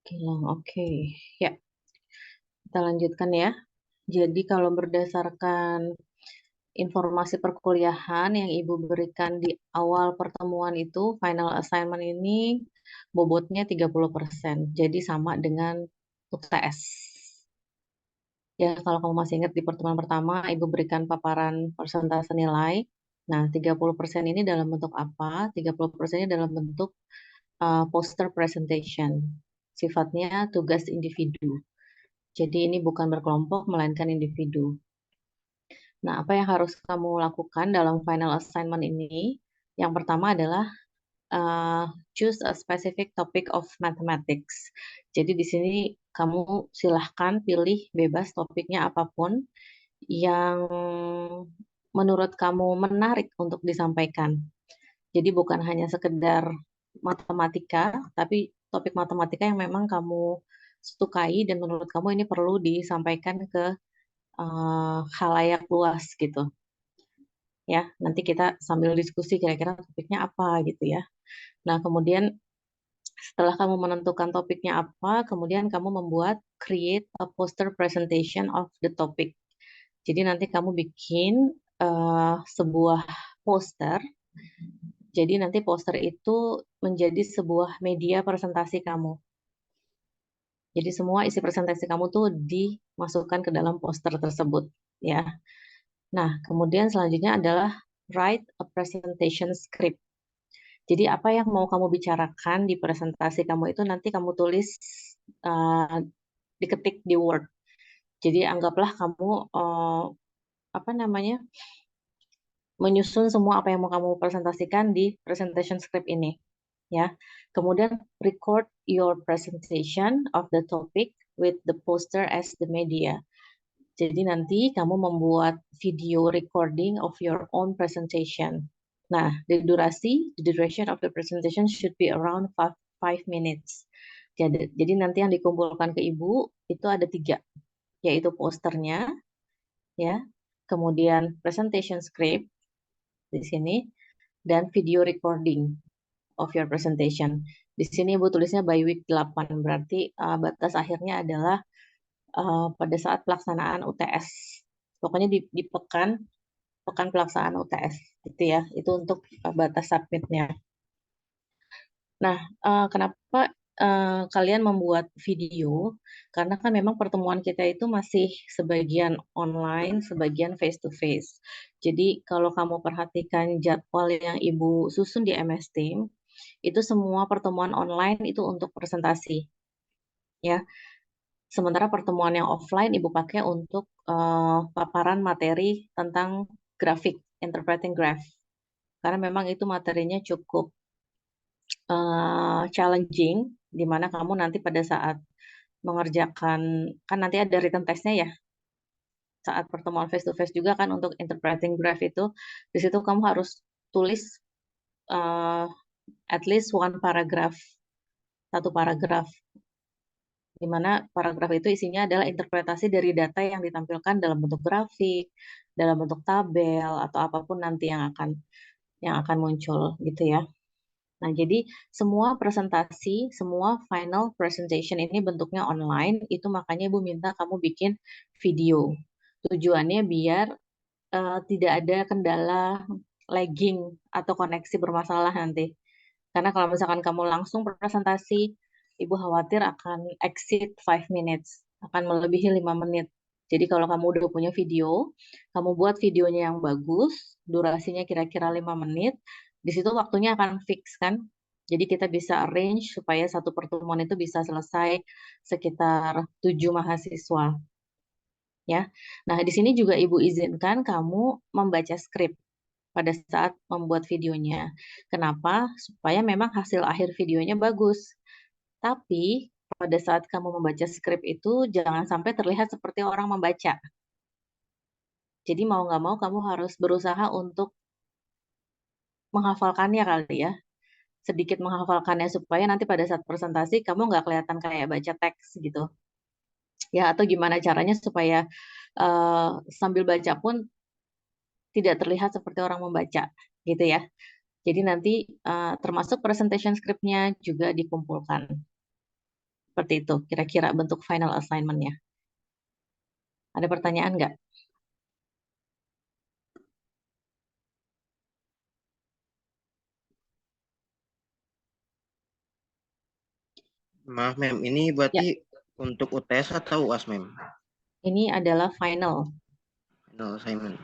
Gilang, oke. Ya, kita lanjutkan ya. Jadi kalau berdasarkan informasi perkuliahan yang Ibu berikan di awal pertemuan itu, final assignment ini bobotnya 30%. Jadi sama dengan UTS. Ya, kalau kamu masih ingat di pertemuan pertama, Ibu berikan paparan persentase nilai. Nah, 30% ini dalam bentuk apa? 30% ini dalam bentuk poster presentation. Sifatnya tugas individu. Jadi ini bukan berkelompok, melainkan individu. Nah, apa yang harus kamu lakukan dalam final assignment ini? Yang pertama adalah choose a specific topic of mathematics. Jadi di sini kamu silahkan pilih bebas topiknya apapun yang menurut kamu menarik untuk disampaikan. Jadi bukan hanya sekedar matematika, tapi topik matematika yang memang kamu sukai dan menurut kamu ini perlu disampaikan ke khalayak luas gitu. Ya, nanti kita sambil diskusi kira-kira topiknya apa gitu ya. Nah, kemudian setelah kamu menentukan topiknya apa, kemudian kamu membuat create a poster presentation of the topic. Jadi nanti kamu bikin sebuah poster. Jadi nanti poster itu menjadi sebuah media presentasi kamu. Jadi semua isi presentasi kamu tuh dimasukkan ke dalam poster tersebut, ya. Nah, kemudian selanjutnya adalah write a presentation script. Jadi apa yang mau kamu bicarakan di presentasi kamu itu nanti kamu tulis uh, diketik di Word. Jadi anggaplah kamu apa namanya menyusun semua apa yang mau kamu presentasikan di presentation script ini, ya. Kemudian record your presentation of the topic with the poster as the media. Jadi nanti kamu membuat video recording of your own presentation. Nah, the duration of the presentation should be around 5 minutes. Jadi nanti yang dikumpulkan ke Ibu itu ada 3, yaitu posternya, ya, kemudian presentation script di sini, dan video recording of your presentation. Di sini Ibu tulisnya by week 8, berarti batas akhirnya adalah pada saat pelaksanaan UTS. Pokoknya di pekan pelaksanaan UTS gitu ya. Itu untuk batas submitnya. Nah, kenapa kalian membuat video? Karena kan memang pertemuan kita itu masih sebagian online, sebagian face to face. Jadi kalau kamu perhatikan jadwal yang Ibu susun di MS Team, itu semua pertemuan online itu untuk presentasi, ya. Sementara pertemuan yang offline Ibu pakai untuk paparan materi tentang grafik, interpreting graph. Karena memang itu materinya cukup challenging, di mana kamu nanti pada saat mengerjakan, kan nanti ada written testnya ya, saat pertemuan face to face juga kan untuk interpreting graph itu, di situ kamu harus tulis uh, at least one paragraph, satu paragraf, di mana paragraf itu isinya adalah interpretasi dari data yang ditampilkan dalam bentuk grafik, dalam bentuk tabel atau apapun nanti yang akan muncul gitu ya. Nah, jadi semua presentasi, semua final presentation ini bentuknya online, itu makanya Ibu minta kamu bikin video. Tujuannya biar tidak ada kendala lagging atau koneksi bermasalah nanti. Karena kalau misalkan kamu langsung presentasi, Ibu khawatir akan exceed 5 minutes, akan melebihi 5 menit. Jadi kalau kamu udah punya video, kamu buat videonya yang bagus, durasinya kira-kira 5 menit, di situ waktunya akan fix kan. Jadi kita bisa arrange supaya satu pertemuan itu bisa selesai sekitar 7 mahasiswa. Ya. Nah, di sini juga Ibu izinkan kamu membaca skrip pada saat membuat videonya. Kenapa? Supaya memang hasil akhir videonya bagus. Tapi pada saat kamu membaca skrip itu jangan sampai terlihat seperti orang membaca. Jadi mau nggak mau kamu harus berusaha untuk menghafalkannya kali ya. Sedikit menghafalkannya supaya nanti pada saat presentasi kamu nggak kelihatan kayak baca teks gitu. Ya, atau gimana caranya supaya sambil baca pun tidak terlihat seperti orang membaca gitu ya. Jadi nanti termasuk presentation script-nya juga dikumpulkan. Seperti itu, kira-kira bentuk final assignment-nya. Ada pertanyaan nggak? Maaf, Mem. Ini Ya, berarti untuk UTS atau UAS, Mem? ini adalah final. No assignment.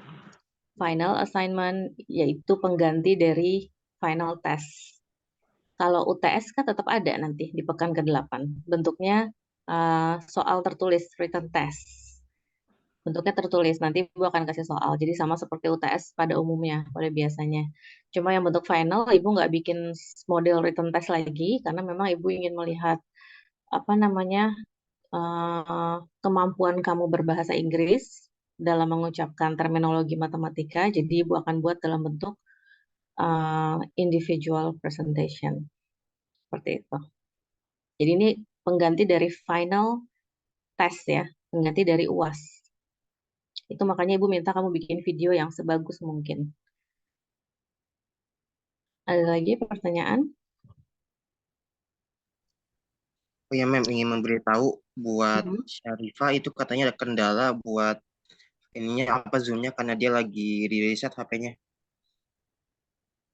Final assignment yaitu pengganti dari final test. Kalau UTS kan tetap ada nanti di pekan ke-8. Bentuknya soal tertulis, written test. Bentuknya tertulis, nanti Ibu akan kasih soal. Jadi sama seperti UTS pada umumnya, pada biasanya. Cuma yang bentuk final, Ibu nggak bikin model written test lagi, karena memang Ibu ingin melihat apa namanya kemampuan kamu berbahasa Inggris dalam mengucapkan terminologi matematika. Jadi Ibu akan buat dalam bentuk individual presentation. Seperti itu. Jadi ini pengganti dari final test ya, pengganti dari UAS. Itu makanya Ibu minta kamu bikin video yang sebagus mungkin. Ada lagi pertanyaan? Oh ya, Mem, ingin memberitahu buat Hmm. Syarifah itu katanya ada kendala buat ininya apa Zoom-nya karena dia lagi di reset HP-nya.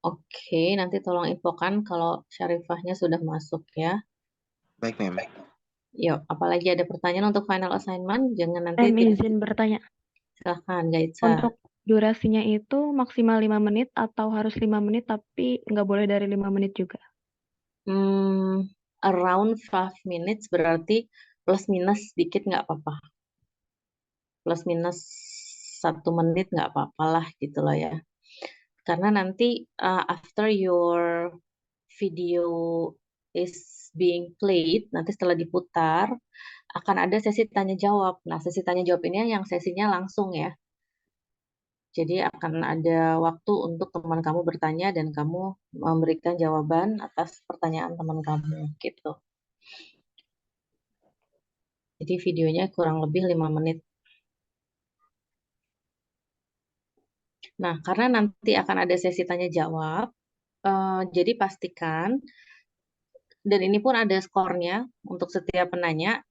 Oke, nanti tolong infokan kalau Syarifahnya sudah masuk ya. Baik, Mem. Yuk, apalagi ada pertanyaan untuk final assignment? Jangan nanti Izin bertanya, silahkan Gaitsa. untuk durasinya itu maksimal 5 menit atau harus 5 menit tapi nggak boleh dari 5 menit juga? Around 5 minutes berarti plus minus sedikit nggak apa-apa. Plus minus 1 menit nggak apa-apa lah gitu loh ya. Karena nanti after your video is being played, nanti setelah diputar akan ada sesi tanya jawab. Nah, sesi tanya jawab ini yang sesinya langsung ya. Jadi akan ada waktu untuk teman kamu bertanya dan kamu memberikan jawaban atas pertanyaan teman kamu gitu. Jadi videonya kurang lebih 5 menit. Nah, karena nanti akan ada sesi tanya jawab, jadi pastikan, dan ini pun ada skornya untuk setiap penanya.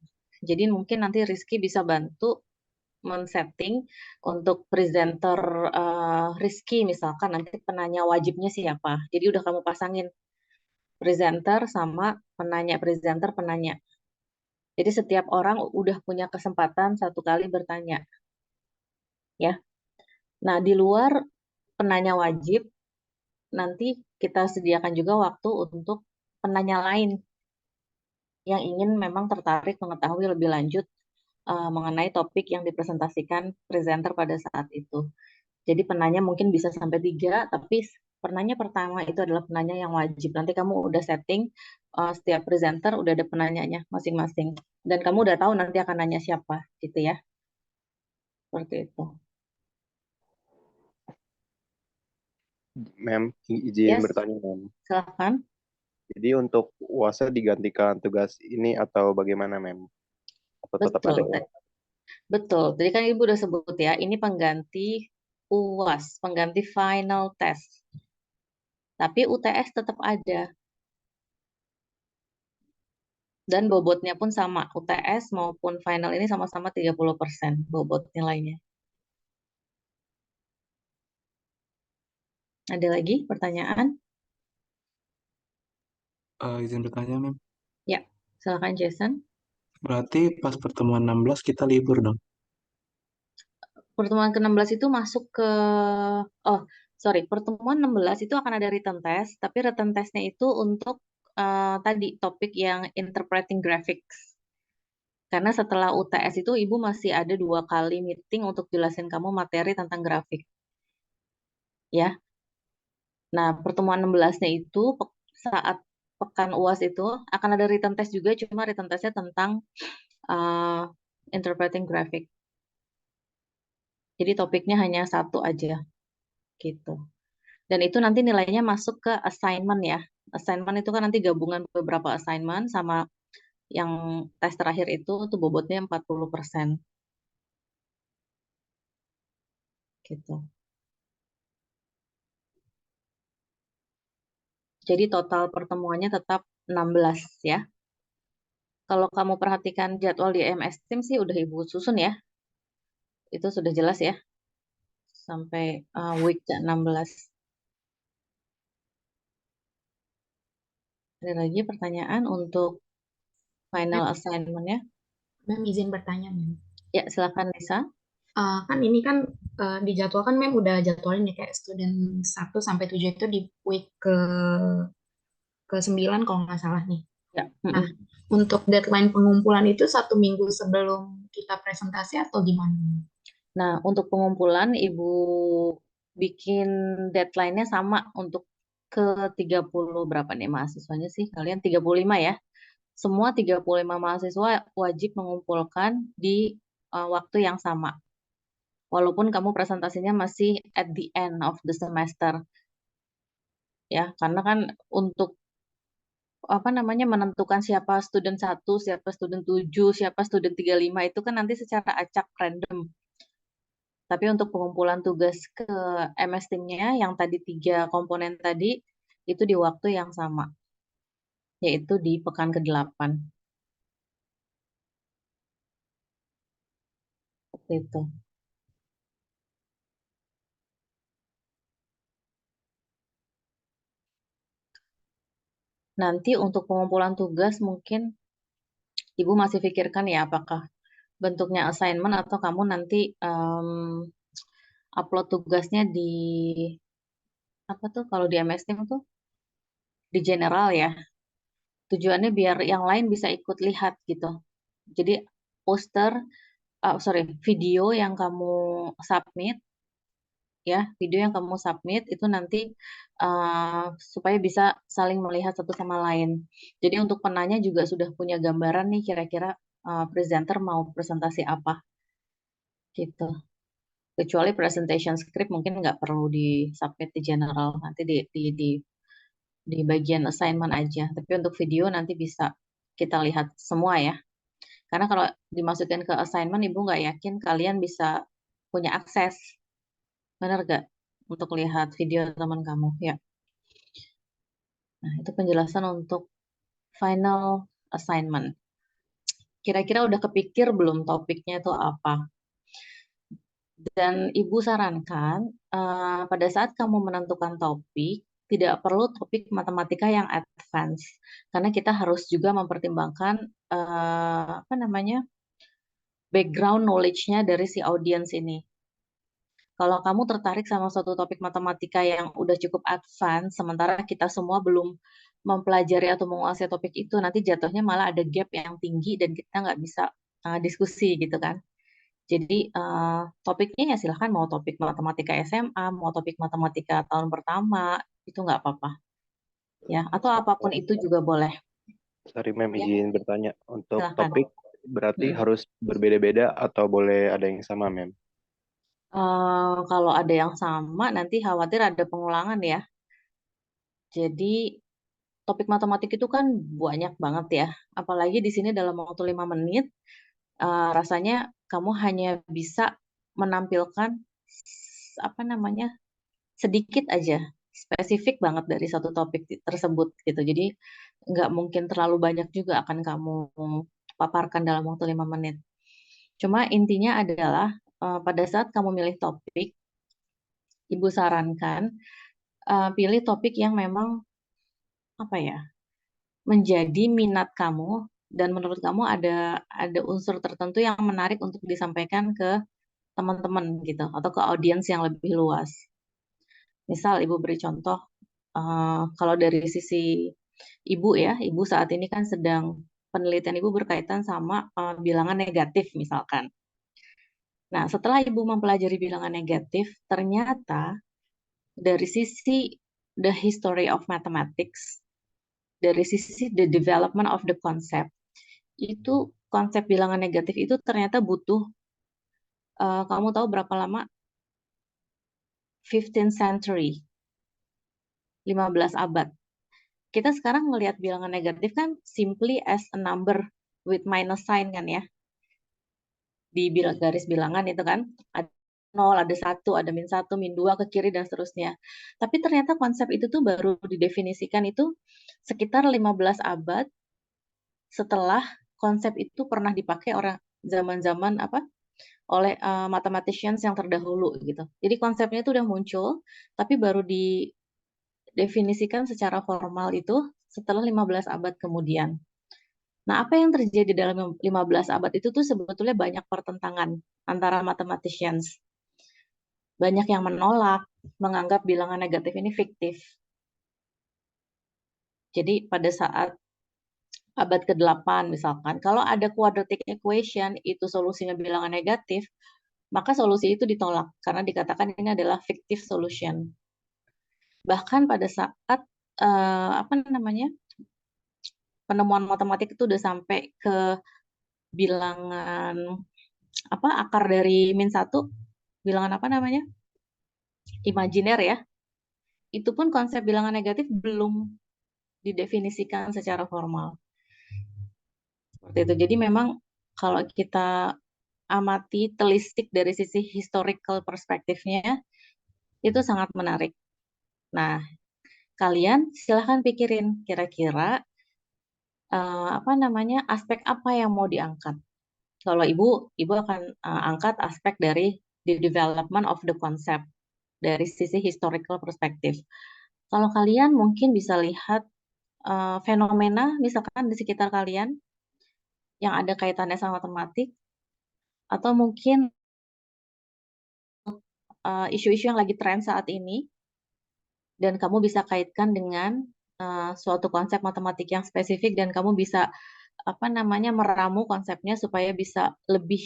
Jadi mungkin nanti Rizky bisa bantu men-setting untuk presenter Rizky misalkan nanti penanya wajibnya siapa. Jadi udah kamu pasangin presenter sama penanya, presenter penanya. Jadi setiap orang udah punya kesempatan 1 kali bertanya, ya. Nah, di luar penanya wajib, nanti kita sediakan juga waktu untuk penanya lain yang ingin memang tertarik mengetahui lebih lanjut mengenai topik yang dipresentasikan presenter pada saat itu. Jadi penanya mungkin bisa sampai 3, tapi penanya pertama itu adalah penanya yang wajib. Nanti kamu udah setting setiap presenter udah ada penanyanya masing-masing. Dan kamu udah tahu nanti akan nanya siapa, gitu ya. Seperti itu. Mem, izin Yes, bertanya, Mem. silahkan. Jadi untuk UASnya digantikan tugas ini atau bagaimana, Mem? Atau tetap Betul. ada ya? Betul. Tadi kan Ibu udah sebut ya, ini pengganti UAS, pengganti final test. Tapi UTS tetap ada. Dan bobotnya pun sama. UTS maupun final ini sama-sama 30% bobot nilainya. Ada lagi pertanyaan? Izin bertanya, Mem. Ya, silakan Jason. Berarti pas pertemuan 16 kita libur dong? Pertemuan ke-16 itu masuk ke... Oh, sorry. Pertemuan 16 itu akan ada written test, tapi written testnya itu untuk tadi topik yang interpreting graphics. Karena setelah UTS itu Ibu masih ada 2 kali meeting untuk jelasin kamu materi tentang grafik. Ya, nah pertemuan 16-nya itu saat pekan UAS itu akan ada written test juga, cuma written testnya tentang uh, interpreting graphic. Jadi topiknya hanya satu aja gitu. Dan itu nanti nilainya masuk ke assignment ya. Assignment itu kan nanti gabungan beberapa assignment sama yang tes terakhir itu tuh bobotnya 40% gitu. Jadi total pertemuannya tetap 16 ya. Kalau kamu perhatikan jadwal di MS Team sih udah Ibu susun ya. Itu sudah jelas ya. Sampai week ke-16. Ada lagi pertanyaan untuk final assignment-nya? Mem izin bertanya, Mem. Ya, silakan Lisa. Kan ini kan dijadwalkan Mem udah jadwalin ya kayak student 1 sampai 7 itu di week ke-9 kalau nggak salah nih. Ya. Nah, untuk deadline pengumpulan itu 1 minggu sebelum kita presentasi atau gimana? Nah, untuk pengumpulan Ibu bikin deadline-nya sama untuk ke 30 berapa nih mahasiswanya sih? Kalian 35 ya? Semua 35 mahasiswa wajib mengumpulkan di waktu yang sama. Walaupun kamu presentasinya masih at the end of the semester. Ya, karena kan untuk menentukan siapa student 1, siapa student 7, siapa student 35 itu kan nanti secara acak random. Tapi untuk pengumpulan tugas ke MS Team-nya yang tadi 3 komponen tadi itu di waktu yang sama, yaitu di pekan ke-8. Seperti itu. Nanti untuk pengumpulan tugas mungkin Ibu masih pikirkan ya apakah bentuknya assignment atau kamu nanti upload tugasnya di kalau di MS Team tuh di general ya. Tujuannya biar yang lain bisa ikut lihat gitu. Jadi video yang kamu submit ya, video yang kamu submit itu nanti supaya bisa saling melihat satu sama lain. Jadi untuk penanya juga sudah punya gambaran nih kira-kira presenter mau presentasi apa gitu. Kecuali presentation script mungkin nggak perlu di submit di general, nanti di bagian assignment aja. Tapi untuk video nanti bisa kita lihat semua ya. Karena kalau dimasukin ke assignment, Ibu nggak yakin kalian bisa punya akses. Benar nggak? Untuk lihat video teman kamu, ya. Nah, itu penjelasan untuk final assignment. Kira-kira udah kepikir belum topiknya itu apa? Dan Ibu sarankan, pada saat kamu menentukan topik, tidak perlu topik matematika yang advance. Karena kita harus juga mempertimbangkan, background knowledge-nya dari si audiens ini. Kalau kamu tertarik sama suatu topik matematika yang udah cukup advance, sementara kita semua belum mempelajari atau menguasai topik itu, nanti jatuhnya malah ada gap yang tinggi dan kita nggak bisa diskusi gitu kan. Jadi topiknya ya silahkan mau topik matematika SMA, mau topik matematika tahun pertama, itu nggak apa-apa. Ya, atau apapun itu juga boleh. Sorry, Mem, Ya. izin bertanya. Untuk Silakan. topik berarti harus berbeda-beda atau boleh ada yang sama, Mem? Kalau ada yang sama, nanti khawatir ada pengulangan ya. Jadi topik matematik itu kan banyak banget ya. Apalagi di sini dalam waktu 5 menit, rasanya kamu hanya bisa menampilkan sedikit aja, spesifik banget dari satu topik tersebut gitu. Jadi nggak mungkin terlalu banyak juga akan kamu paparkan dalam waktu 5 menit. Cuma intinya adalah pada saat kamu milih topik, Ibu sarankan pilih topik yang memang menjadi minat kamu dan menurut kamu ada unsur tertentu yang menarik untuk disampaikan ke teman-teman gitu atau ke audiens yang lebih luas. Misal Ibu beri contoh, kalau dari sisi Ibu ya, Ibu saat ini kan sedang penelitian Ibu berkaitan sama bilangan negatif misalkan. Nah, setelah Ibu mempelajari bilangan negatif, ternyata dari sisi the history of mathematics, dari sisi the development of the concept, itu konsep bilangan negatif itu ternyata butuh, kamu tahu berapa lama? 15th century, 15 abad. Kita sekarang melihat bilangan negatif kan simply as a number with minus sign kan ya. Di garis bilangan itu kan ada 0, ada 1, ada -1, -2 ke kiri dan seterusnya. Tapi ternyata konsep itu tuh baru didefinisikan itu sekitar 15 abad setelah konsep itu pernah dipakai orang zaman-zaman oleh mathematicians yang terdahulu gitu. Jadi konsepnya itu udah muncul, tapi baru didefinisikan secara formal itu setelah 15 abad kemudian. Nah, apa yang terjadi dalam 15 abad itu tuh sebetulnya banyak pertentangan antara mathematicians. Banyak yang menolak, menganggap bilangan negatif ini fiktif. Jadi pada saat abad ke-8 misalkan, kalau ada quadratic equation itu solusinya bilangan negatif, maka solusi itu ditolak karena dikatakan ini adalah fictive solution. Bahkan pada saat penemuan matematik itu udah sampai ke bilangan akar dari -1, bilangan imajiner ya. Itu pun konsep bilangan negatif belum didefinisikan secara formal. Seperti itu. Jadi memang kalau kita amati telistik dari sisi historical perspektifnya, itu sangat menarik. Nah, kalian silahkan pikirin kira-kira aspek apa yang mau diangkat. Kalau ibu akan angkat aspek dari the development of the concept dari sisi historical perspektif. Kalau kalian mungkin bisa lihat fenomena misalkan di sekitar kalian yang ada kaitannya sama matematik, atau mungkin isu-isu yang lagi tren saat ini, dan kamu bisa kaitkan dengan suatu konsep matematik yang spesifik dan kamu bisa meramu konsepnya supaya bisa lebih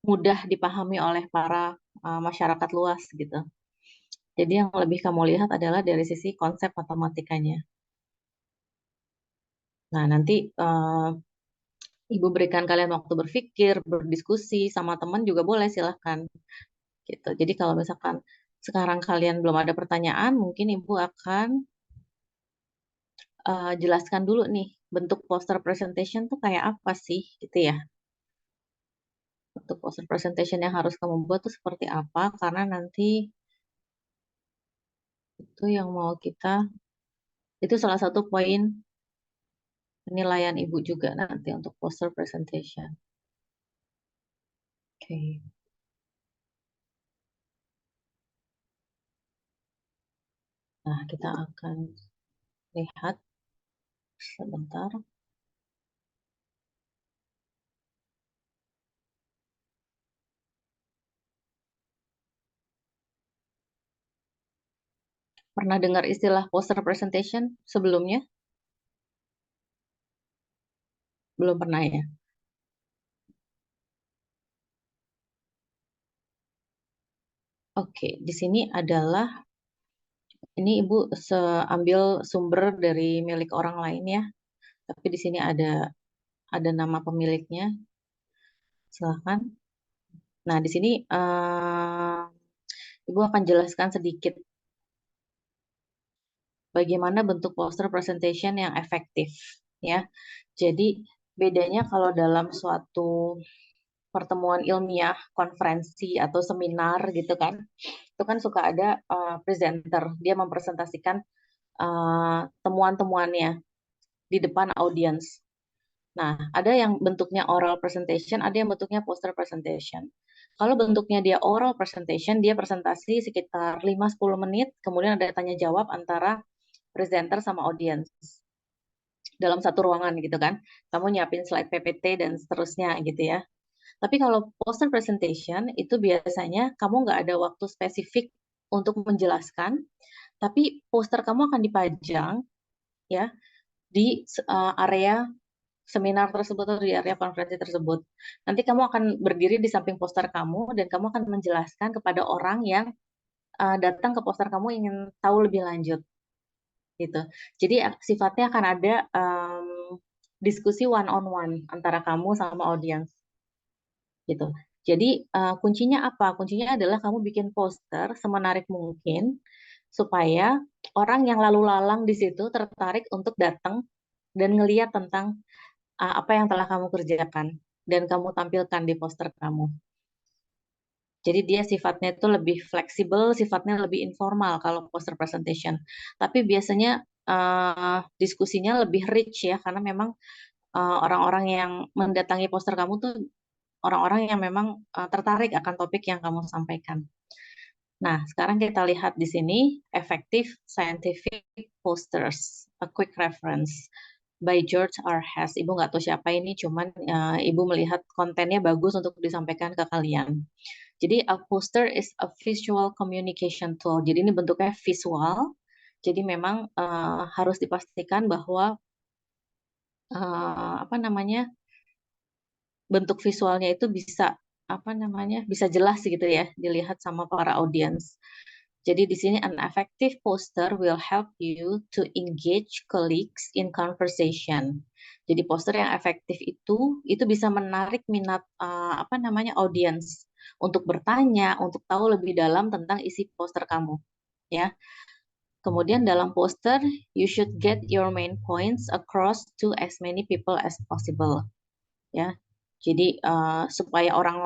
mudah dipahami oleh para masyarakat luas gitu. Jadi yang lebih kamu lihat adalah dari sisi konsep matematikanya. Nah, nanti Ibu berikan kalian waktu berpikir, berdiskusi sama teman juga boleh, silahkan. Gitu. Jadi kalau misalkan sekarang kalian belum ada pertanyaan, mungkin Ibu akan jelaskan dulu nih, bentuk poster presentation tuh kayak apa sih, gitu ya. Bentuk poster presentation yang harus kamu buat tuh seperti apa, karena nanti itu yang mau itu salah satu poin penilaian Ibu juga nanti untuk poster presentation. Oke. Nah, kita akan lihat sebentar. Pernah dengar istilah poster presentation sebelumnya? Belum pernah ya? Oke, di sini adalah ini Ibu ambil sumber dari milik orang lain ya. Tapi di sini ada nama pemiliknya. Silahkan. Nah, di sini Ibu akan jelaskan sedikit bagaimana bentuk poster presentation yang efektif ya. Jadi bedanya kalau dalam suatu pertemuan ilmiah, konferensi atau seminar gitu kan, itu kan suka ada presenter, dia mempresentasikan temuan-temuannya di depan audiens. Nah, ada yang bentuknya oral presentation, ada yang bentuknya poster presentation. Kalau bentuknya dia oral presentation, dia presentasi sekitar 5-10 menit, kemudian ada tanya jawab antara presenter sama audiens dalam satu ruangan gitu kan. Kamu nyiapin slide PPT dan seterusnya gitu ya. Tapi kalau poster presentation itu biasanya kamu nggak ada waktu spesifik untuk menjelaskan, tapi poster kamu akan dipajang ya di area seminar tersebut atau di area konferensi tersebut. Nanti kamu akan berdiri di samping poster kamu dan kamu akan menjelaskan kepada orang yang datang ke poster kamu ingin tahu lebih lanjut gitu. Jadi sifatnya akan ada diskusi one on one antara kamu sama audiens gitu. Jadi kuncinya apa? Kuncinya adalah kamu bikin poster semenarik mungkin supaya orang yang lalu lalang di situ tertarik untuk datang dan ngeliat tentang apa yang telah kamu kerjakan dan kamu tampilkan di poster kamu. Jadi dia sifatnya itu lebih fleksibel, sifatnya lebih informal kalau poster presentation. Tapi biasanya diskusinya lebih rich ya, karena memang orang-orang yang mendatangi poster kamu tuh orang-orang yang memang tertarik akan topik yang kamu sampaikan. Nah, sekarang kita lihat di sini Effective Scientific Posters, a quick reference by George R. Hess. Ibu nggak tahu siapa ini, cuman Ibu melihat kontennya bagus untuk disampaikan ke kalian. Jadi a poster is a visual communication tool. Jadi ini bentuknya visual. Jadi memang harus dipastikan bahwa bentuk visualnya itu bisa bisa jelas gitu ya dilihat sama para audiens. Jadi di sini an effective poster will help you to engage colleagues in conversation. Jadi poster yang efektif itu bisa menarik minat audiens untuk bertanya, untuk tahu lebih dalam tentang isi poster kamu, ya. Kemudian dalam poster, you should get your main points across to as many people as possible, ya. Jadi supaya orang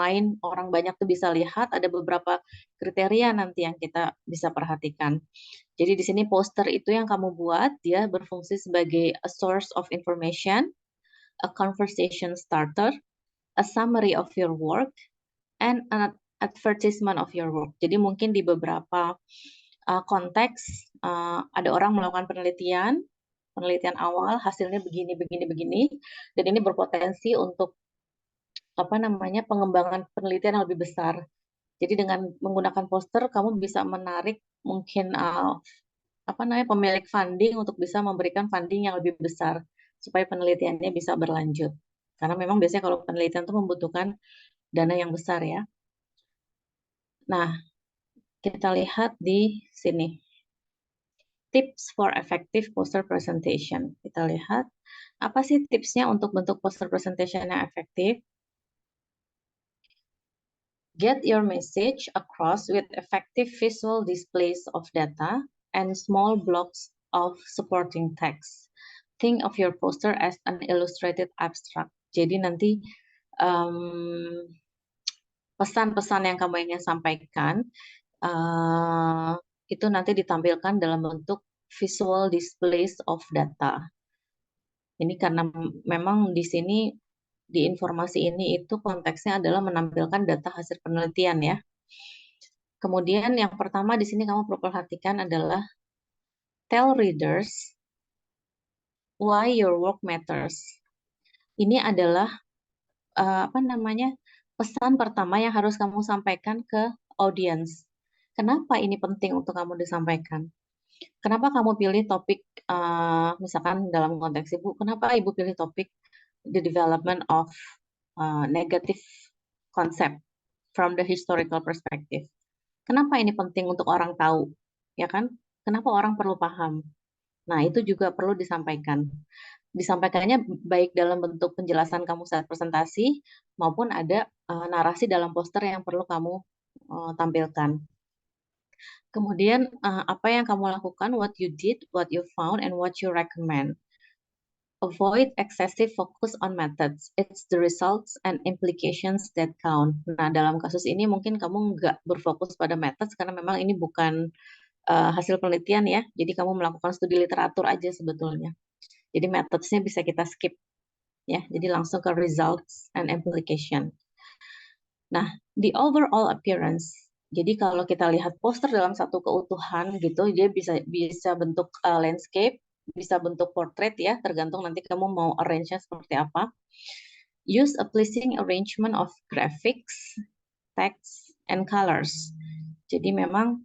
banyak tuh bisa lihat, ada beberapa kriteria nanti yang kita bisa perhatikan. Jadi di sini poster itu yang kamu buat, dia berfungsi sebagai a source of information, a conversation starter, a summary of your work, and an advertisement of your work. Jadi mungkin di beberapa konteks ada orang melakukan penelitian awal, hasilnya begini, dan ini berpotensi untuk pengembangan penelitian yang lebih besar. Jadi dengan menggunakan poster, kamu bisa menarik mungkin pemilik funding untuk bisa memberikan funding yang lebih besar supaya penelitiannya bisa berlanjut. Karena memang biasanya kalau penelitian itu membutuhkan dana yang besar ya. Nah, kita lihat di sini. Tips for effective poster presentation. Kita lihat apa sih tipsnya untuk bentuk poster presentation yang efektif. Get your message across with effective visual displays of data and small blocks of supporting text. Think of your poster as an illustrated abstract. Jadi nanti pesan-pesan yang kamu ingin sampaikan itu nanti ditampilkan dalam bentuk visual displays of data. Ini karena memang di sini di informasi ini itu konteksnya adalah menampilkan data hasil penelitian ya. Kemudian yang pertama di sini kamu perlu perhatikan adalah tell readers why your work matters. Ini adalah pesan pertama yang harus kamu sampaikan ke audiens. Kenapa ini penting untuk kamu disampaikan? Kenapa kamu pilih topik, misalkan dalam konteks Ibu, kenapa Ibu pilih topik the development of negative concept from the historical perspective? Kenapa ini penting untuk orang tahu, ya kan? Kenapa orang perlu paham? Nah, itu juga perlu disampaikan. Disampaikannya baik dalam bentuk penjelasan kamu saat presentasi, maupun ada narasi dalam poster yang perlu kamu tampilkan. Kemudian apa yang kamu lakukan, what you did, what you found, and what you recommend. Avoid excessive focus on methods. It's the results and implications that count. Nah, dalam kasus ini mungkin kamu nggak berfokus pada methods karena memang ini bukan hasil penelitian ya. Jadi kamu melakukan studi literatur aja sebetulnya. Jadi methods-nya bisa kita skip ya. Jadi langsung ke results and implication. Nah, the overall appearance. Jadi kalau kita lihat poster dalam satu keutuhan gitu, dia bisa bentuk landscape, bisa bentuk portrait ya, tergantung nanti kamu mau arrange-nya seperti apa. Use a pleasing arrangement of graphics, text, and colors. Jadi memang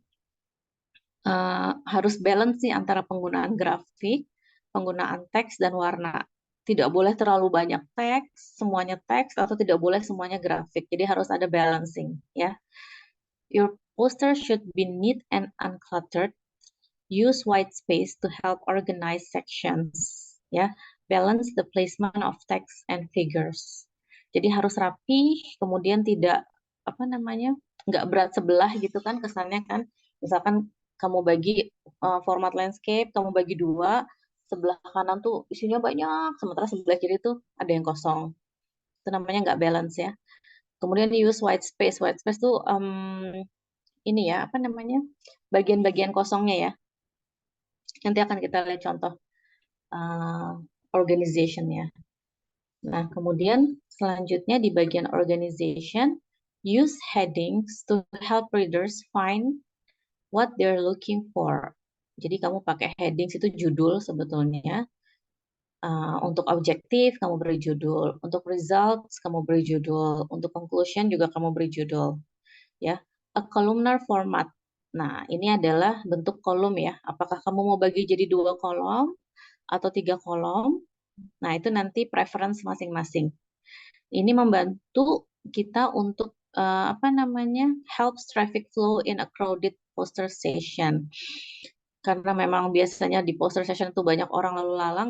harus balance sih antara penggunaan grafik, penggunaan teks, dan warna. Tidak boleh terlalu banyak teks, semuanya teks, atau tidak boleh semuanya grafik. Jadi harus ada balancing ya. Your poster should be neat and uncluttered. Use white space to help organize sections. Ya, balance the placement of text and figures. Jadi harus rapi, kemudian tidak nggak berat sebelah gitu kan kesannya kan. Misalkan kamu bagi format landscape, kamu bagi dua, sebelah kanan tuh isinya banyak, sementara sebelah kiri tuh ada yang kosong. Itu namanya nggak balance ya. Kemudian use white space. White space tuh ini ya, apa namanya? Bagian-bagian kosongnya ya. Nanti akan kita lihat contoh organization-nya. Nah, kemudian selanjutnya di bagian organization, use headings to help readers find what they're looking for. Jadi kamu pakai headings itu judul sebetulnya. Untuk objektif kamu beri judul, untuk results kamu beri judul, untuk conclusion juga kamu beri judul. Ya, a columnar format. Nah, ini adalah bentuk kolom ya. Apakah kamu mau bagi jadi 2 kolom atau 3 kolom? Nah, itu nanti preference masing-masing. Ini membantu kita untuk helps traffic flow in a crowded poster session. Karena memang biasanya di poster session itu banyak orang lalu lalang.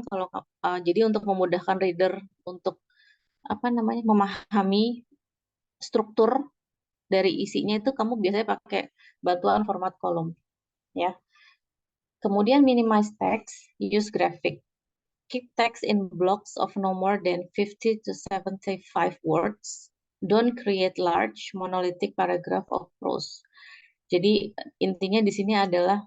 Jadi untuk memudahkan reader untuk memahami struktur dari isinya itu kamu biasanya pakai bantuan format kolom, ya. Kemudian minimize text, use graphic. Keep text in blocks of no more than 50 to 75 words. Don't create large monolithic paragraph of prose. Jadi intinya di sini adalah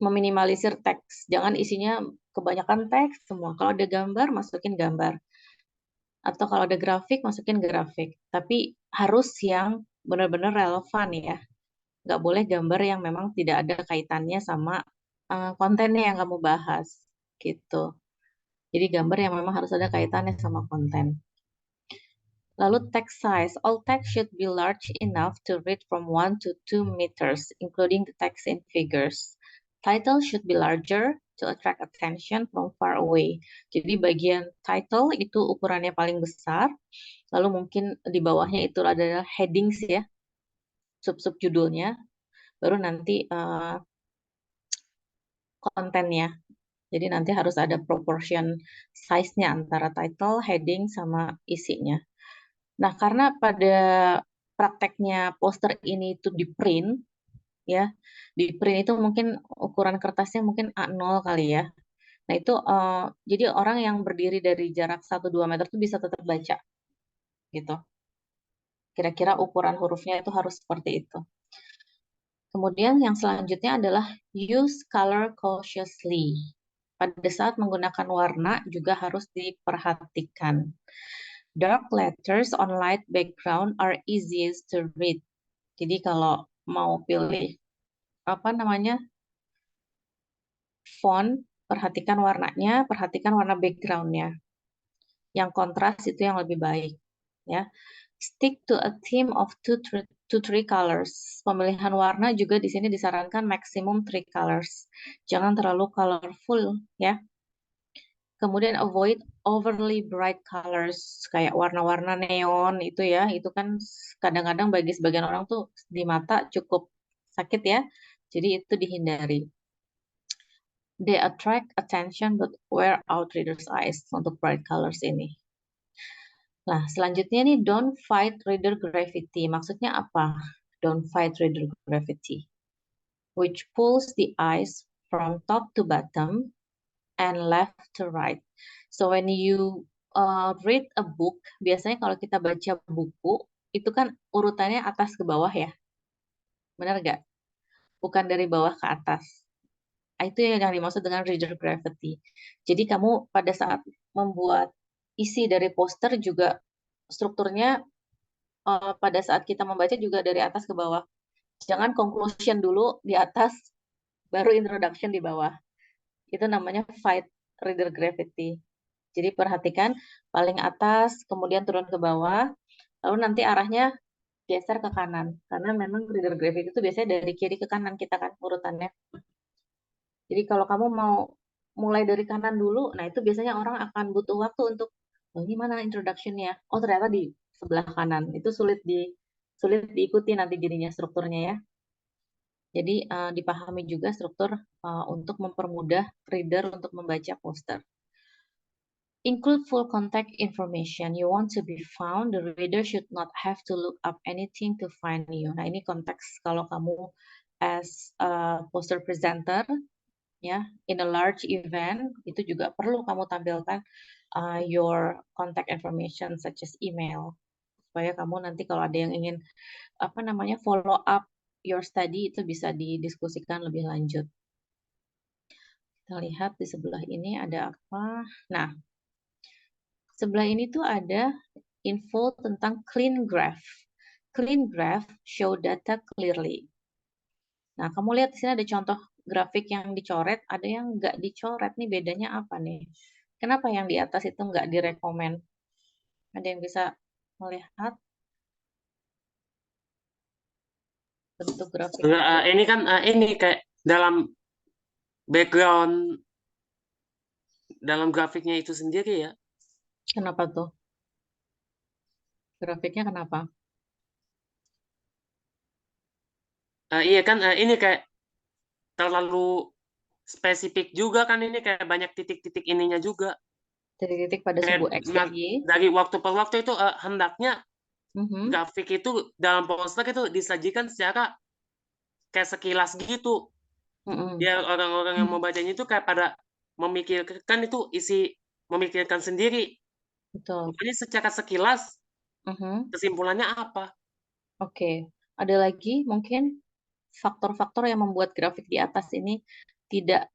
meminimalisir teks. Jangan isinya kebanyakan teks semua. Kalau ada gambar, masukin gambar. Atau kalau ada grafik, masukin grafik. Tapi harus yang benar-benar relevan ya. Nggak boleh gambar yang memang tidak ada kaitannya sama kontennya yang kamu bahas. Gitu. Jadi gambar yang memang harus ada kaitannya sama konten. Lalu text size. All text should be large enough to read from 1 to 2 meters, including the text in figures. Title should be larger to attract attention from far away. Jadi bagian title itu ukurannya paling besar. Lalu mungkin di bawahnya itu adalah headings ya, sub-sub judulnya. Baru nanti kontennya. Jadi nanti harus ada proportion size-nya antara title, heading, sama isinya. Nah, karena pada prakteknya poster ini itu di print, ya, di print itu mungkin ukuran kertasnya mungkin A0 kali ya. Nah, itu jadi orang yang berdiri dari jarak 1-2 meter itu bisa tetap baca. Gitu. Kira-kira ukuran hurufnya itu harus seperti itu. Kemudian yang selanjutnya adalah use color cautiously. Pada saat menggunakan warna juga harus diperhatikan. Dark letters on light background are easiest to read. Jadi kalau mau pilih font, perhatikan warnanya, perhatikan warna backgroundnya. Yang kontras itu yang lebih baik, ya. Stick to a theme of 2-3 colors. Pemilihan warna juga di sini disarankan maksimum 3 colors. Jangan terlalu colorful, ya. Kemudian avoid overly bright colors, kayak warna-warna neon itu ya, itu kan kadang-kadang bagi sebagian orang tuh di mata cukup sakit ya, jadi itu dihindari. They attract attention but wear out readers' eyes untuk bright colors ini. Nah, selanjutnya nih, don't fight reader gravity. Maksudnya apa? Don't fight reader gravity, which pulls the eyes from top to bottom and left to right. So when you read a book, biasanya kalau kita baca buku, itu kan urutannya atas ke bawah ya. Benar nggak? Bukan dari bawah ke atas. Itu yang dimaksud dengan reader gravity. Jadi kamu pada saat membuat isi dari poster juga strukturnya pada saat kita membaca juga dari atas ke bawah. Jangan conclusion dulu di atas, baru introduction di bawah. Itu namanya fight reader gravity. Jadi perhatikan paling atas, kemudian turun ke bawah, lalu nanti arahnya geser ke kanan. Karena memang reader gravity itu biasanya dari kiri ke kanan kita kan urutannya. Jadi kalau kamu mau mulai dari kanan dulu, nah itu biasanya orang akan butuh waktu untuk, oh ini mana introduction-nya? Oh ternyata di sebelah kanan. Itu sulit diikuti nanti jadinya strukturnya ya. Jadi dipahami juga struktur untuk mempermudah reader untuk membaca poster. Include full contact information. You want to be found. The reader should not have to look up anything to find you. Nah ini konteks kalau kamu as a poster presenter, ya, in a large event itu juga perlu kamu tampilkan your contact information such as email, supaya kamu nanti kalau ada yang ingin follow up your study itu bisa didiskusikan lebih lanjut. Kita lihat di sebelah ini ada apa. Nah, sebelah ini tuh ada info tentang clean graph. Clean graph show data clearly. Nah, kamu lihat di sini ada contoh grafik yang dicoret, ada yang nggak dicoret. Nih bedanya apa nih? Kenapa yang di atas itu nggak direkomend? Ada yang bisa melihat bentuk grafik? Ini kan ini kayak dalam background dalam grafiknya itu sendiri ya. Kenapa tuh? Grafiknya kenapa? Iya kan ini kayak terlalu spesifik juga kan, ini kayak banyak titik-titik ininya juga. Titik-titik pada Kayak sumbu X dan Y. dari waktu per waktu itu hendaknya Mhm. grafik itu dalam poster itu disajikan secara kayak sekilas gitu. Mhm. Biar orang-orang yang mau bacanya itu kayak pada memikirkan itu memikirkan sendiri. Betul. Makanya secara sekilas Mhm. kesimpulannya apa? Oke. Ada lagi mungkin faktor-faktor yang membuat grafik di atas ini tidak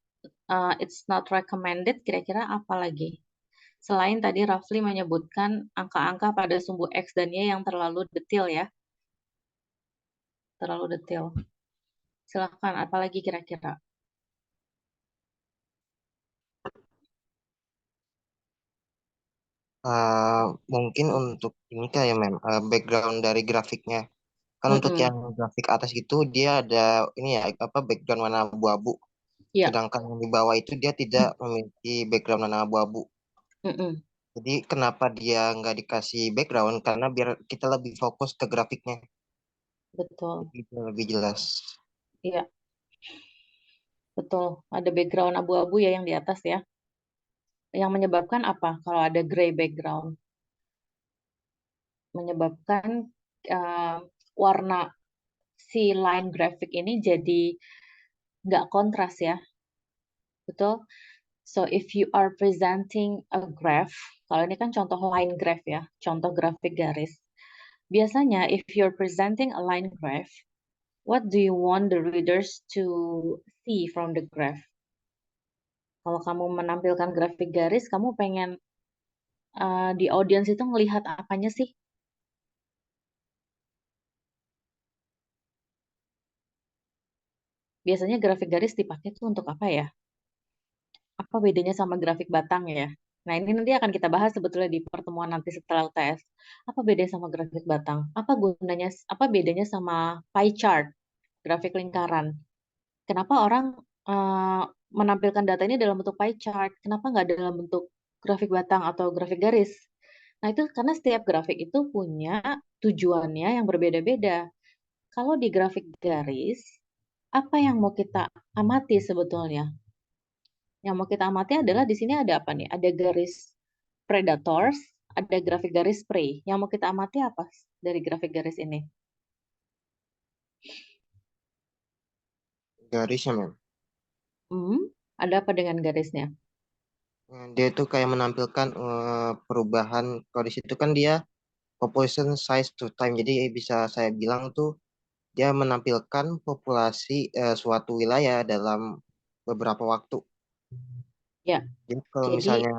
it's not recommended, kira-kira apa lagi? Selain tadi Rafli menyebutkan angka-angka pada sumbu X dan Y yang terlalu detail ya. Terlalu detail. Silakan, apalagi kira-kira? Mungkin untuk ini kayak background dari grafiknya. Kan untuk Mm-mm. yang grafik atas itu dia ada ini ya background warna abu-abu. Iya. Sedangkan yang di bawah itu dia tidak memiliki background warna abu-abu. Mm-mm. Jadi kenapa dia nggak dikasih background? Karena biar kita lebih fokus ke grafiknya. Betul. Jadi biar lebih jelas. Iya. Betul. Ada background abu-abu ya yang di atas ya. Yang menyebabkan apa? Kalau ada gray background. Menyebabkan warna si line graphic ini jadi nggak kontras ya. Betul? So if you are presenting a graph, kalau ini kan contoh line graph ya, contoh grafik garis. Biasanya if you're presenting a line graph, what do you want the readers to see from the graph? Kalau kamu menampilkan grafik garis, kamu pengen di audience itu ngelihat apanya sih? Biasanya grafik garis dipakai itu untuk apa ya? Apa bedanya sama grafik batang ya? Nah, ini nanti akan kita bahas sebetulnya di pertemuan nanti setelah UTS. Apa bedanya sama grafik batang? Apa bedanya sama pie chart, grafik lingkaran? Kenapa orang menampilkan data ini dalam bentuk pie chart? Kenapa nggak dalam bentuk grafik batang atau grafik garis? Nah, itu karena setiap grafik itu punya tujuannya yang berbeda-beda. Kalau di grafik garis, apa yang mau kita amati sebetulnya? Yang mau kita amati adalah di sini ada apa nih? Ada garis predators, ada grafik garis prey. Yang mau kita amati apa dari grafik garis ini? Garisnya, Mem. Ada apa dengan garisnya? Dia itu kayak menampilkan perubahan. Kalau di situ kan dia population size to time. Jadi bisa saya bilang tuh dia menampilkan populasi suatu wilayah dalam beberapa waktu. Ya. Jadi kalau Jadi, misalnya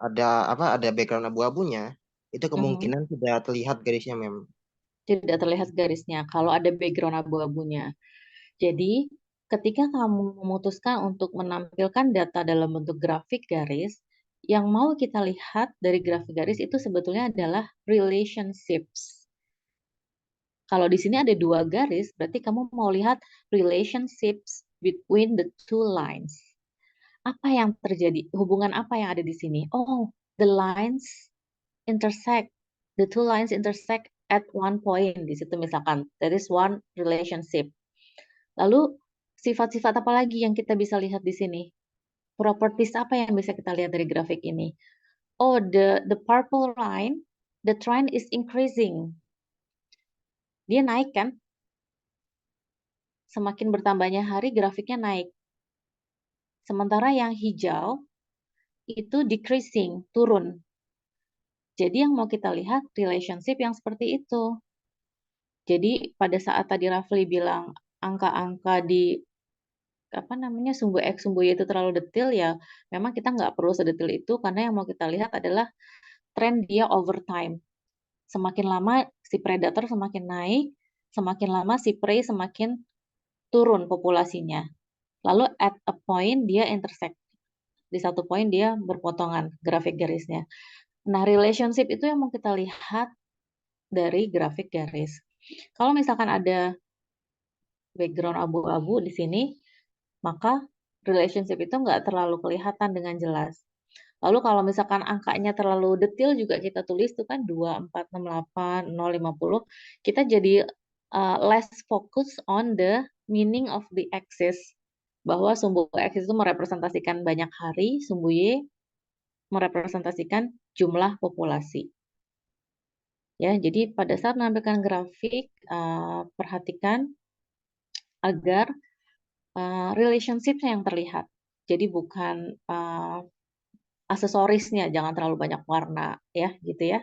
ada background abu-abunya, itu kemungkinan tidak terlihat garisnya, Mem. Tidak terlihat garisnya kalau ada background abu-abunya. Jadi, ketika kamu memutuskan untuk menampilkan data dalam bentuk grafik garis, yang mau kita lihat dari grafik garis itu sebetulnya adalah relationships. Kalau di sini ada 2 garis, berarti kamu mau lihat relationships between the two lines. Apa yang terjadi? Hubungan apa yang ada di sini? Oh, the lines intersect. The two lines intersect at one point. Di situ misalkan, there is one relationship. Lalu, sifat-sifat apa lagi yang kita bisa lihat di sini? Properties apa yang bisa kita lihat dari grafik ini? Oh, the purple line, the trend is increasing. Dia naik kan? Semakin bertambahnya hari, grafiknya naik. Sementara yang hijau, itu decreasing, turun. Jadi yang mau kita lihat relationship yang seperti itu. Jadi pada saat tadi Rafli bilang angka-angka di sumbu X, sumbu Y itu terlalu detail, ya memang kita nggak perlu sedetail itu, karena yang mau kita lihat adalah tren dia over time. Semakin lama si predator semakin naik, semakin lama si prey semakin turun populasinya. Lalu at a point dia intersect. Di satu poin dia berpotongan grafik garisnya. Nah, relationship itu yang mau kita lihat dari grafik garis. Kalau misalkan ada background abu-abu di sini, maka relationship itu nggak terlalu kelihatan dengan jelas. Lalu kalau misalkan angkanya terlalu detail juga kita tulis itu kan 2, 4, 6, 8, 0, 50, kita jadi less focus on the meaning of the axis. Bahwa sumbu X itu merepresentasikan banyak hari, sumbu Y merepresentasikan jumlah populasi. Ya, jadi pada saat menampilkan grafik, perhatikan agar relationship-nya yang terlihat. Jadi bukan aksesorisnya, jangan terlalu banyak warna, ya, gitu ya.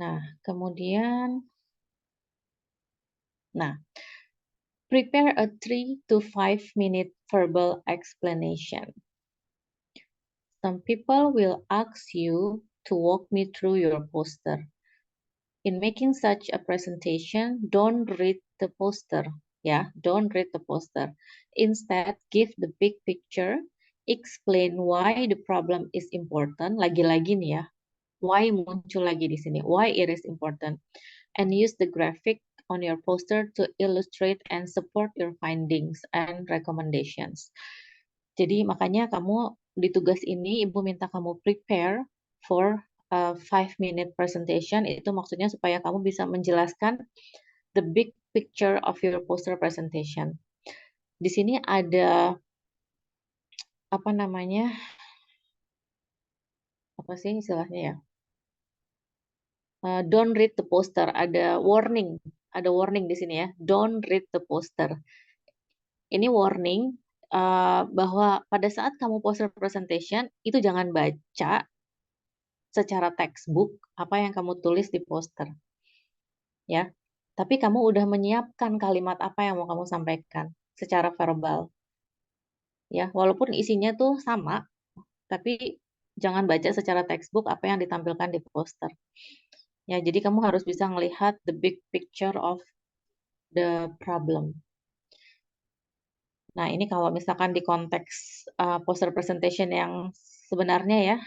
Nah, kemudian, prepare a 3 to 5 minute verbal explanation. Some people will ask you to walk me through your poster. In making such a presentation, don't read the poster. Ya, don't read the poster. Instead, give the big picture, explain why the problem is important. Lagi-lagi nih ya, why muncul lagi di sini, why it is important, and use the graphic on your poster to illustrate and support your findings and recommendations. Jadi makanya kamu di tugas ini Ibu minta kamu prepare for a 5-minute presentation, itu maksudnya supaya kamu bisa menjelaskan the big picture of your poster presentation. Di sini ada apa sih istilahnya ya? Don't read the poster, ada warning di sini ya. Don't read the poster. Ini warning bahwa pada saat kamu poster presentation itu jangan baca secara textbook apa yang kamu tulis di poster. Ya. Tapi kamu udah menyiapkan kalimat apa yang mau kamu sampaikan secara verbal. Ya, walaupun isinya tuh sama, tapi jangan baca secara textbook apa yang ditampilkan di poster. Ya, jadi kamu harus bisa melihat the big picture of the problem. Nah, ini kalau misalkan di konteks poster presentation yang sebenarnya ya,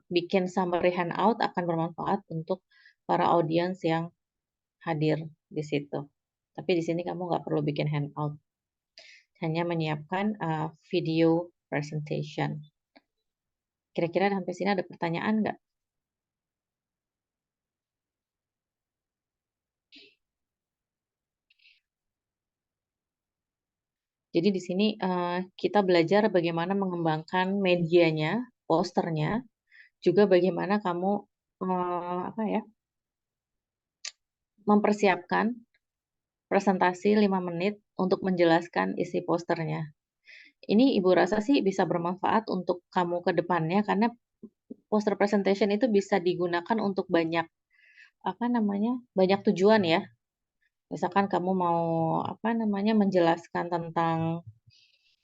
bikin summary handout akan bermanfaat untuk para audiens yang hadir di situ. Tapi di sini kamu nggak perlu bikin handout. Hanya menyiapkan video presentation. Kira-kira sampai sini ada pertanyaan nggak? Jadi di sini kita belajar bagaimana mengembangkan medianya, posternya, juga bagaimana kamu mempersiapkan presentasi 5 menit untuk menjelaskan isi posternya. Ini Ibu rasa sih bisa bermanfaat untuk kamu ke depannya, karena poster presentation itu bisa digunakan untuk banyak banyak tujuan ya. Misalkan kamu mau menjelaskan tentang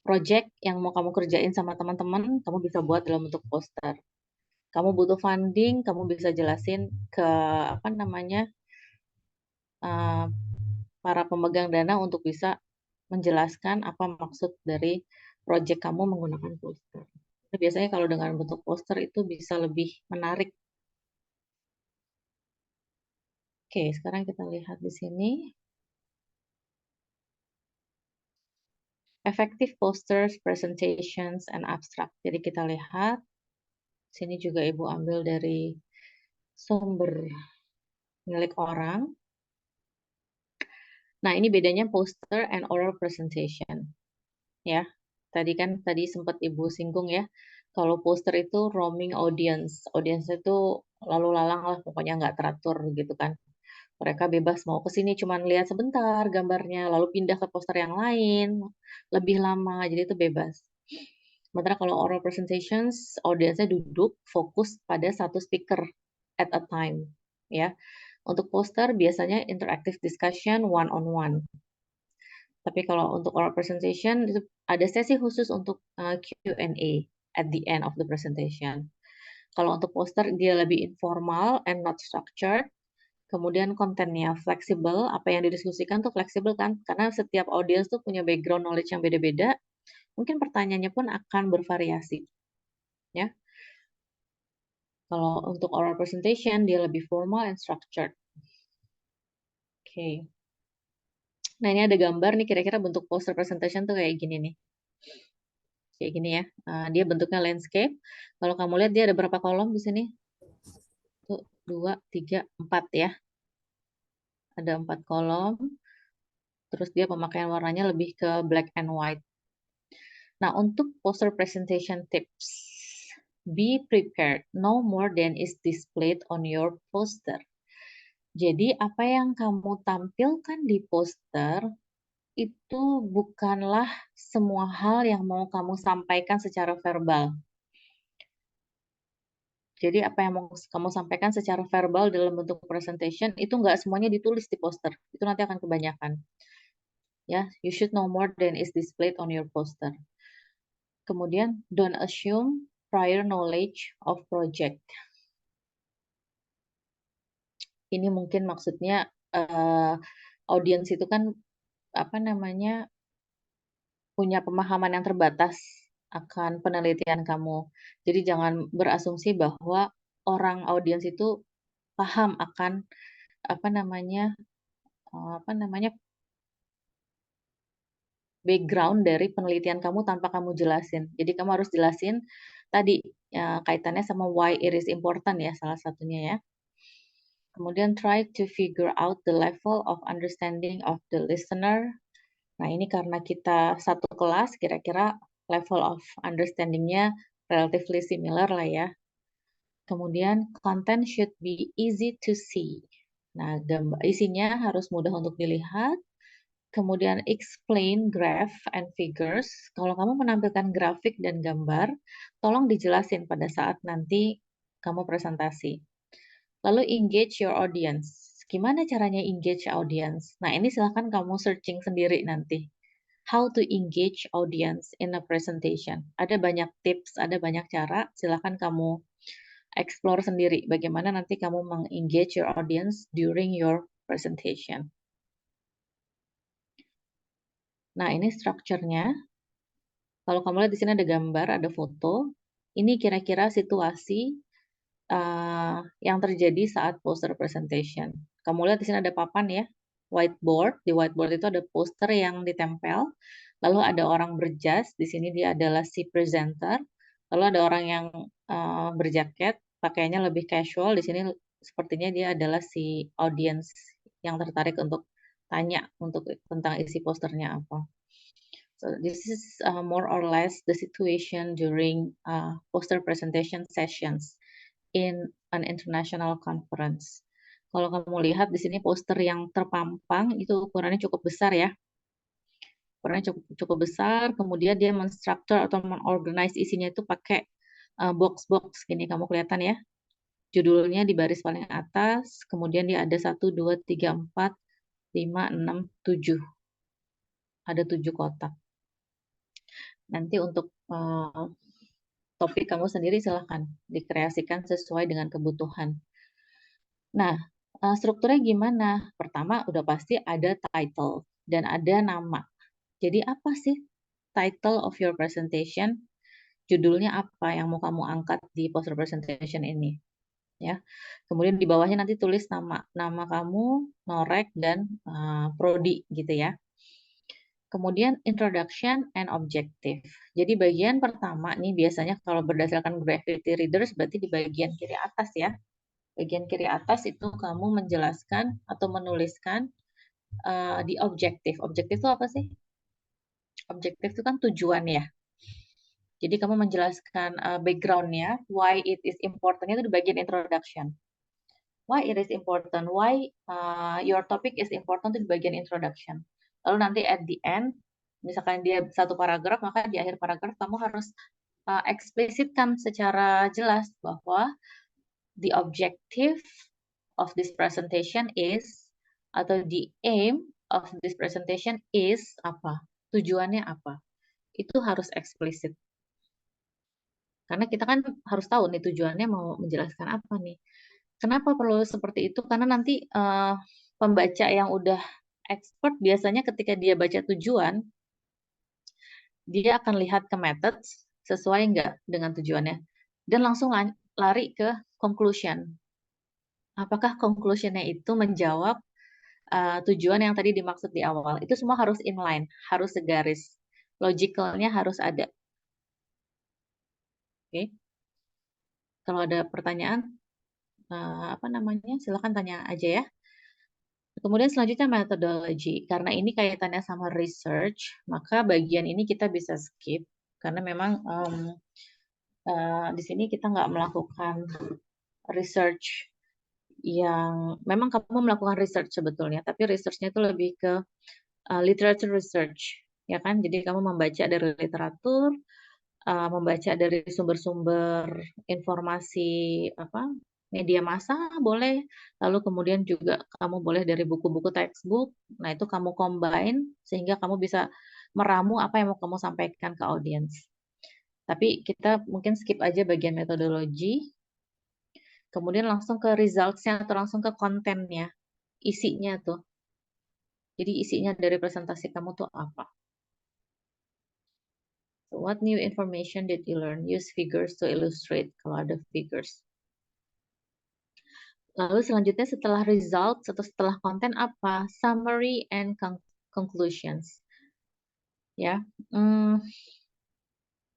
project yang mau kamu kerjain sama teman-teman, kamu bisa buat dalam bentuk poster. Kamu butuh funding, kamu bisa jelasin ke para pemegang dana untuk bisa menjelaskan apa maksud dari project kamu menggunakan poster. Biasanya kalau dengan bentuk poster itu bisa lebih menarik. Oke, sekarang kita lihat di sini. Effective posters, presentations, and abstract. Jadi kita lihat, sini juga Ibu ambil dari sumber milik orang. Nah, ini bedanya poster and oral presentation. Ya, tadi sempat Ibu singgung ya, kalau poster itu roaming audience. Audience itu lalu lalang lah, pokoknya nggak teratur gitu kan. Mereka bebas mau ke sini cuman lihat sebentar gambarnya, lalu pindah ke poster yang lain, lebih lama, jadi itu bebas. Sementara kalau oral presentations, audiensnya duduk fokus pada satu speaker at a time, ya. Untuk poster biasanya interactive discussion one on one. Tapi kalau untuk oral presentation itu ada sesi khusus untuk Q&A at the end of the presentation. Kalau untuk poster dia lebih informal and not structured. Kemudian kontennya fleksibel, apa yang didiskusikan tuh fleksibel kan? Karena setiap audiens tuh punya background knowledge yang beda-beda. Mungkin pertanyaannya pun akan bervariasi, ya. Kalau untuk oral presentation dia lebih formal and structured. Oke. Nah, ini ada gambar nih kira-kira bentuk poster presentation tuh kayak gini nih. Kayak gini ya. Dia bentuknya landscape. Kalau kamu lihat dia ada berapa kolom di sini? 1, 2, 3, 4 ya. Ada 4 kolom. Terus dia pemakaian warnanya lebih ke black and white. Nah, untuk poster presentation tips, be prepared. No more than is displayed on your poster. Jadi, apa yang kamu tampilkan di poster itu bukanlah semua hal yang mau kamu sampaikan secara verbal. Jadi, apa yang mau kamu sampaikan secara verbal dalam bentuk presentation itu nggak semuanya ditulis di poster. Itu nanti akan kebanyakan. Ya, you should know more than is displayed on your poster. Kemudian, don't assume prior knowledge of project. Ini mungkin maksudnya audiens itu kan punya pemahaman yang terbatas akan penelitian kamu. Jadi jangan berasumsi bahwa orang audiens itu paham akan background dari penelitian kamu tanpa kamu jelasin. Jadi kamu harus jelasin tadi kaitannya sama why it is important ya, salah satunya ya. Kemudian try to figure out the level of understanding of the listener. Nah, ini karena kita satu kelas, kira-kira level of understanding-nya relatively similar lah ya. Kemudian content should be easy to see. Nah, isinya harus mudah untuk dilihat. Kemudian explain graph and figures. Kalau kamu menampilkan grafik dan gambar, tolong dijelasin pada saat nanti kamu presentasi. Lalu engage your audience. Gimana caranya engage audience? Nah, ini silahkan kamu searching sendiri nanti. How to engage audience in a presentation. Ada banyak tips, ada banyak cara. Silahkan kamu explore sendiri bagaimana nanti kamu meng-engage your audience during your presentation. Nah, ini strukturnya. Kalau kamu lihat di sini ada gambar, ada foto. Ini kira-kira situasi yang terjadi saat poster presentation. Kamu lihat di sini ada papan ya, whiteboard. Di whiteboard itu ada poster yang ditempel. Lalu ada orang berjas. Di sini dia adalah si presenter. Lalu ada orang yang berjaket, pakaiannya lebih casual. Di sini sepertinya dia adalah si audience yang tertarik untuk tanya tentang isi posternya apa. So this is more or less the situation during poster presentation sessions in an international conference. Kalau kamu lihat di sini poster yang terpampang itu ukurannya cukup besar ya. Ukurannya cukup besar, kemudian dia menstruktur atau mengorganize isinya itu pakai box-box gini, kamu kelihatan ya. Judulnya di baris paling atas, kemudian dia ada 1, 2, 3, 4, 5, 6, 7. Ada 7 kotak. Nanti untuk topik kamu sendiri silahkan dikreasikan sesuai dengan kebutuhan. Nah, strukturnya gimana? Pertama, udah pasti ada title dan ada nama. Jadi apa sih title of your presentation? Judulnya apa yang mau kamu angkat di poster presentation ini? Ya. Kemudian di bawahnya nanti tulis nama kamu, Norek dan prodi gitu ya. Kemudian introduction and objective. Jadi bagian pertama nih biasanya kalau berdasarkan Gravity Readers berarti di bagian kiri atas ya. Bagian kiri atas itu kamu menjelaskan atau menuliskan di objektif. Objektif itu apa sih? Objektif itu kan tujuan ya. Jadi kamu menjelaskan background-nya, why it is important itu di bagian introduction. why it is important, why your topic is important di bagian introduction. Lalu nanti at the end, misalkan dia satu paragraf, maka di akhir paragraf kamu harus eksplisitkan secara jelas bahwa the objective of this presentation is, atau the aim of this presentation is apa, tujuannya apa. Itu harus eksplisit. Karena kita kan harus tahu nih tujuannya mau menjelaskan apa nih. Kenapa perlu seperti itu? Karena nanti pembaca yang udah expert biasanya ketika dia baca tujuan, dia akan lihat ke methods sesuai nggak dengan tujuannya. Dan langsung lari ke conclusion. Apakah conclusionnya itu menjawab tujuan yang tadi dimaksud di awal? Itu semua harus inline, harus segaris. Logicalnya harus ada. Oke. Kalau ada pertanyaan, silakan tanya aja ya. Kemudian selanjutnya methodology. Karena ini kaitannya sama research, maka bagian ini kita bisa skip. Karena memang di sini kita nggak melakukan research yang, memang kamu melakukan research sebetulnya, tapi researchnya itu lebih ke literature research, ya kan? Jadi kamu membaca dari literatur, membaca dari sumber-sumber informasi media massa boleh, lalu kemudian juga kamu boleh dari buku-buku textbook. Nah, itu kamu combine sehingga kamu bisa meramu apa yang mau kamu sampaikan ke audiens. Tapi kita mungkin skip aja bagian metodologi, kemudian langsung ke results-nya atau langsung ke kontennya, isinya tuh. Jadi isinya dari presentasi kamu tuh apa? So, what new information did you learn? Use figures to illustrate kalau ada figures. Lalu selanjutnya setelah results atau setelah konten apa? Summary and conclusions. Ya,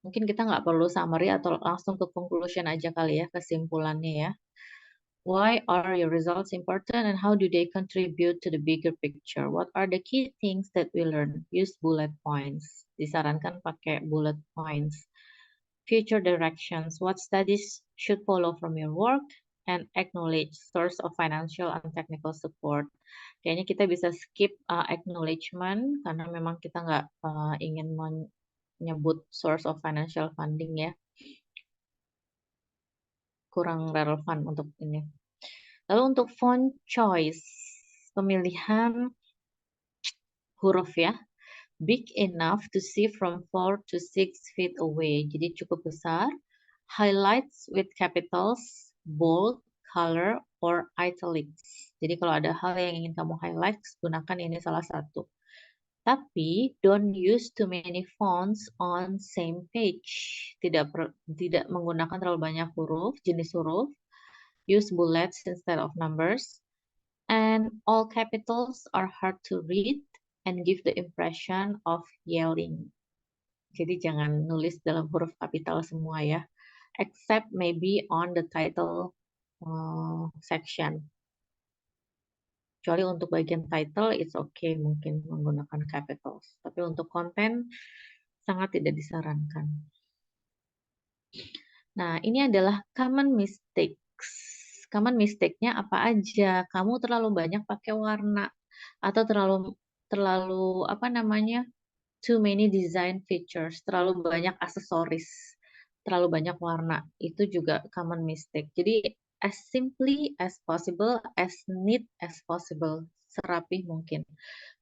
mungkin kita nggak perlu summary atau langsung ke conclusion aja kali ya, kesimpulannya ya. Why are your results important and how do they contribute to the bigger picture? What are the key things that we learn? Use bullet points. Disarankan pakai bullet points. Future directions. What studies should follow from your work? And acknowledge source of financial and technical support. Kayaknya kita bisa skip acknowledgement karena memang kita nggak ingin menyebut source of financial funding ya. Kurang relevan untuk ini. Lalu untuk font choice, pemilihan huruf ya. Big enough to see from 4 to 6 feet away. Jadi cukup besar. Highlights with capitals, bold, color, or italics. Jadi kalau ada hal yang ingin kamu highlight, gunakan ini salah satu. Tapi don't use too many fonts on same page. Tidak menggunakan terlalu banyak huruf, jenis huruf. Use bullets instead of numbers. And all capitals are hard to read and give the impression of yelling. Jadi jangan nulis dalam huruf kapital semua ya. Except maybe on the title section. Kecuali untuk bagian title, it's okay mungkin menggunakan capitals. Tapi untuk konten, sangat tidak disarankan. Nah, ini adalah common mistakes. Common mistake-nya apa aja? Kamu terlalu banyak pakai warna. Atau terlalu too many design features. Terlalu banyak aksesoris. Terlalu banyak warna, itu juga common mistake. Jadi as simply as possible, as neat as possible, serapih mungkin.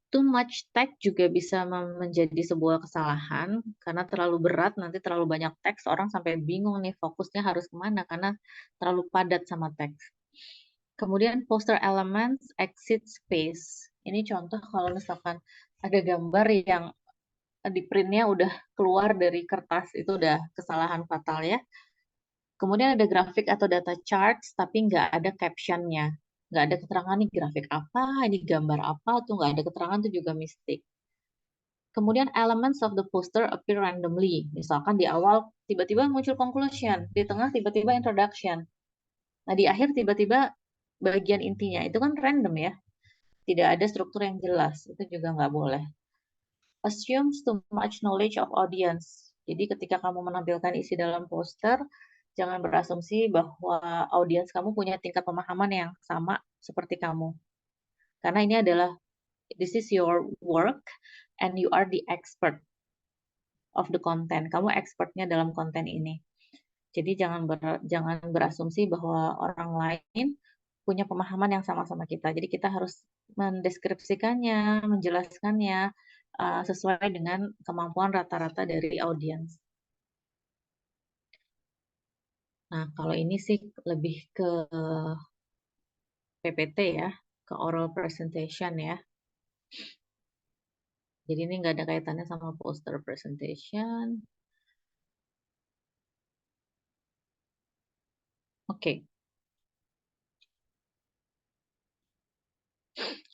Too much text juga bisa menjadi sebuah kesalahan, karena terlalu berat, nanti terlalu banyak teks, orang sampai bingung nih fokusnya harus kemana, karena terlalu padat sama teks. Kemudian poster elements exit space. Ini contoh kalau misalkan ada gambar yang di printnya udah keluar dari kertas, itu udah kesalahan fatal ya. Kemudian ada grafik atau data charts, tapi nggak ada captionnya. Nggak ada keterangan nih grafik apa, ini gambar apa, tuh nggak ada keterangan, itu juga mistake. Kemudian elements of the poster appear randomly. Misalkan di awal tiba-tiba muncul conclusion, di tengah tiba-tiba introduction. Nah di akhir tiba-tiba bagian intinya, itu kan random ya. Tidak ada struktur yang jelas, itu juga nggak boleh. Assumes too much knowledge of audience. Jadi ketika kamu menampilkan isi dalam poster, Jangan berasumsi bahwa audiens kamu punya tingkat pemahaman yang sama seperti kamu. Karena ini adalah, this is your work and you are the expert of the content. Kamu expertnya dalam konten ini. Jadi jangan berasumsi bahwa orang lain punya pemahaman yang sama-sama kita. Jadi kita harus mendeskripsikannya, menjelaskannya sesuai dengan kemampuan rata-rata dari audiens. Nah, kalau ini sih lebih ke PPT ya, ke oral presentation ya. Jadi ini nggak ada kaitannya sama poster presentation. Oke.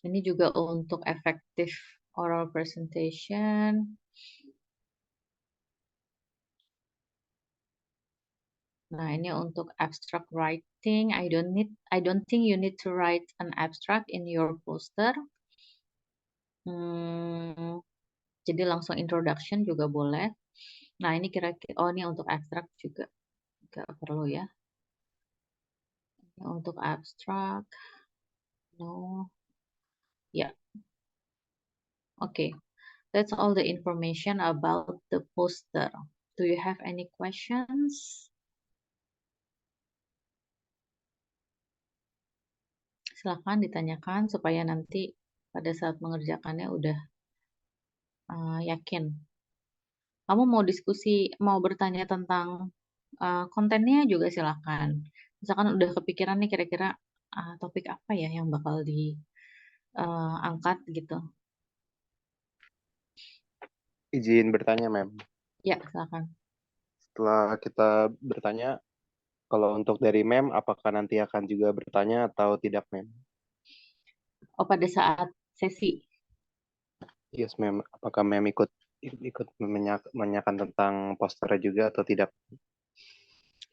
Ini juga untuk efektif oral presentation. Nah, ini untuk abstract writing. I don't think you need to write an abstract in your poster. Jadi langsung introduction juga boleh. Nah, ini kira-kira, oh ini untuk abstract juga nggak perlu ya. Ini untuk abstract, no, ya, okay. That's all the information about the poster. Do you have any questions? Silahkan ditanyakan supaya nanti pada saat mengerjakannya udah yakin. Kamu mau diskusi, mau bertanya tentang kontennya juga silahkan. Misalkan udah kepikiran nih kira-kira topik apa ya yang bakal diangkat gitu. Izin bertanya, Mem. Ya, silakan. Setelah kita bertanya, kalau untuk dari Mem, apakah nanti akan juga bertanya atau tidak, Mem? Oh, pada saat sesi. Yes, Mem. Apakah Mem ikut menanyakan tentang poster juga atau tidak?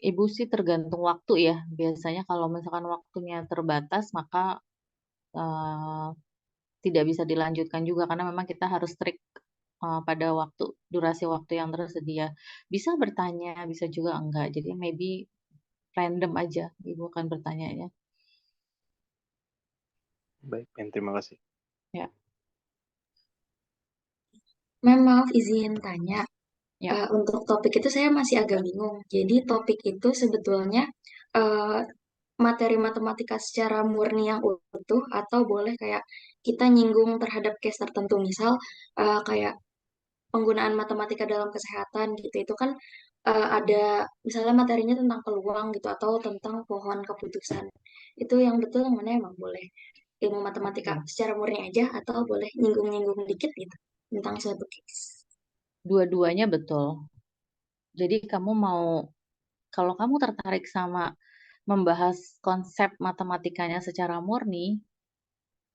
Ibu sih tergantung waktu ya. Biasanya kalau misalkan waktunya terbatas, maka tidak bisa dilanjutkan juga karena memang kita harus strict pada durasi waktu yang tersedia. Bisa bertanya, bisa juga enggak. Jadi maybe random aja Ibu akan bertanya. Baik, Mem. Terima kasih. Ya. Mem, maaf izin tanya. Ya. Untuk topik itu saya masih agak bingung. Jadi topik itu sebetulnya materi matematika secara murni yang utuh atau boleh kayak kita nyinggung terhadap case tertentu. Misal kayak penggunaan matematika dalam kesehatan gitu. Itu kan ada misalnya materinya tentang peluang gitu atau tentang pohon keputusan. Itu yang betul yang mana emang boleh ilmu matematika secara murni aja atau boleh nyinggung-nyinggung dikit gitu tentang suatu case. Dua-duanya betul. Jadi kalau kamu tertarik sama membahas konsep matematikanya secara murni,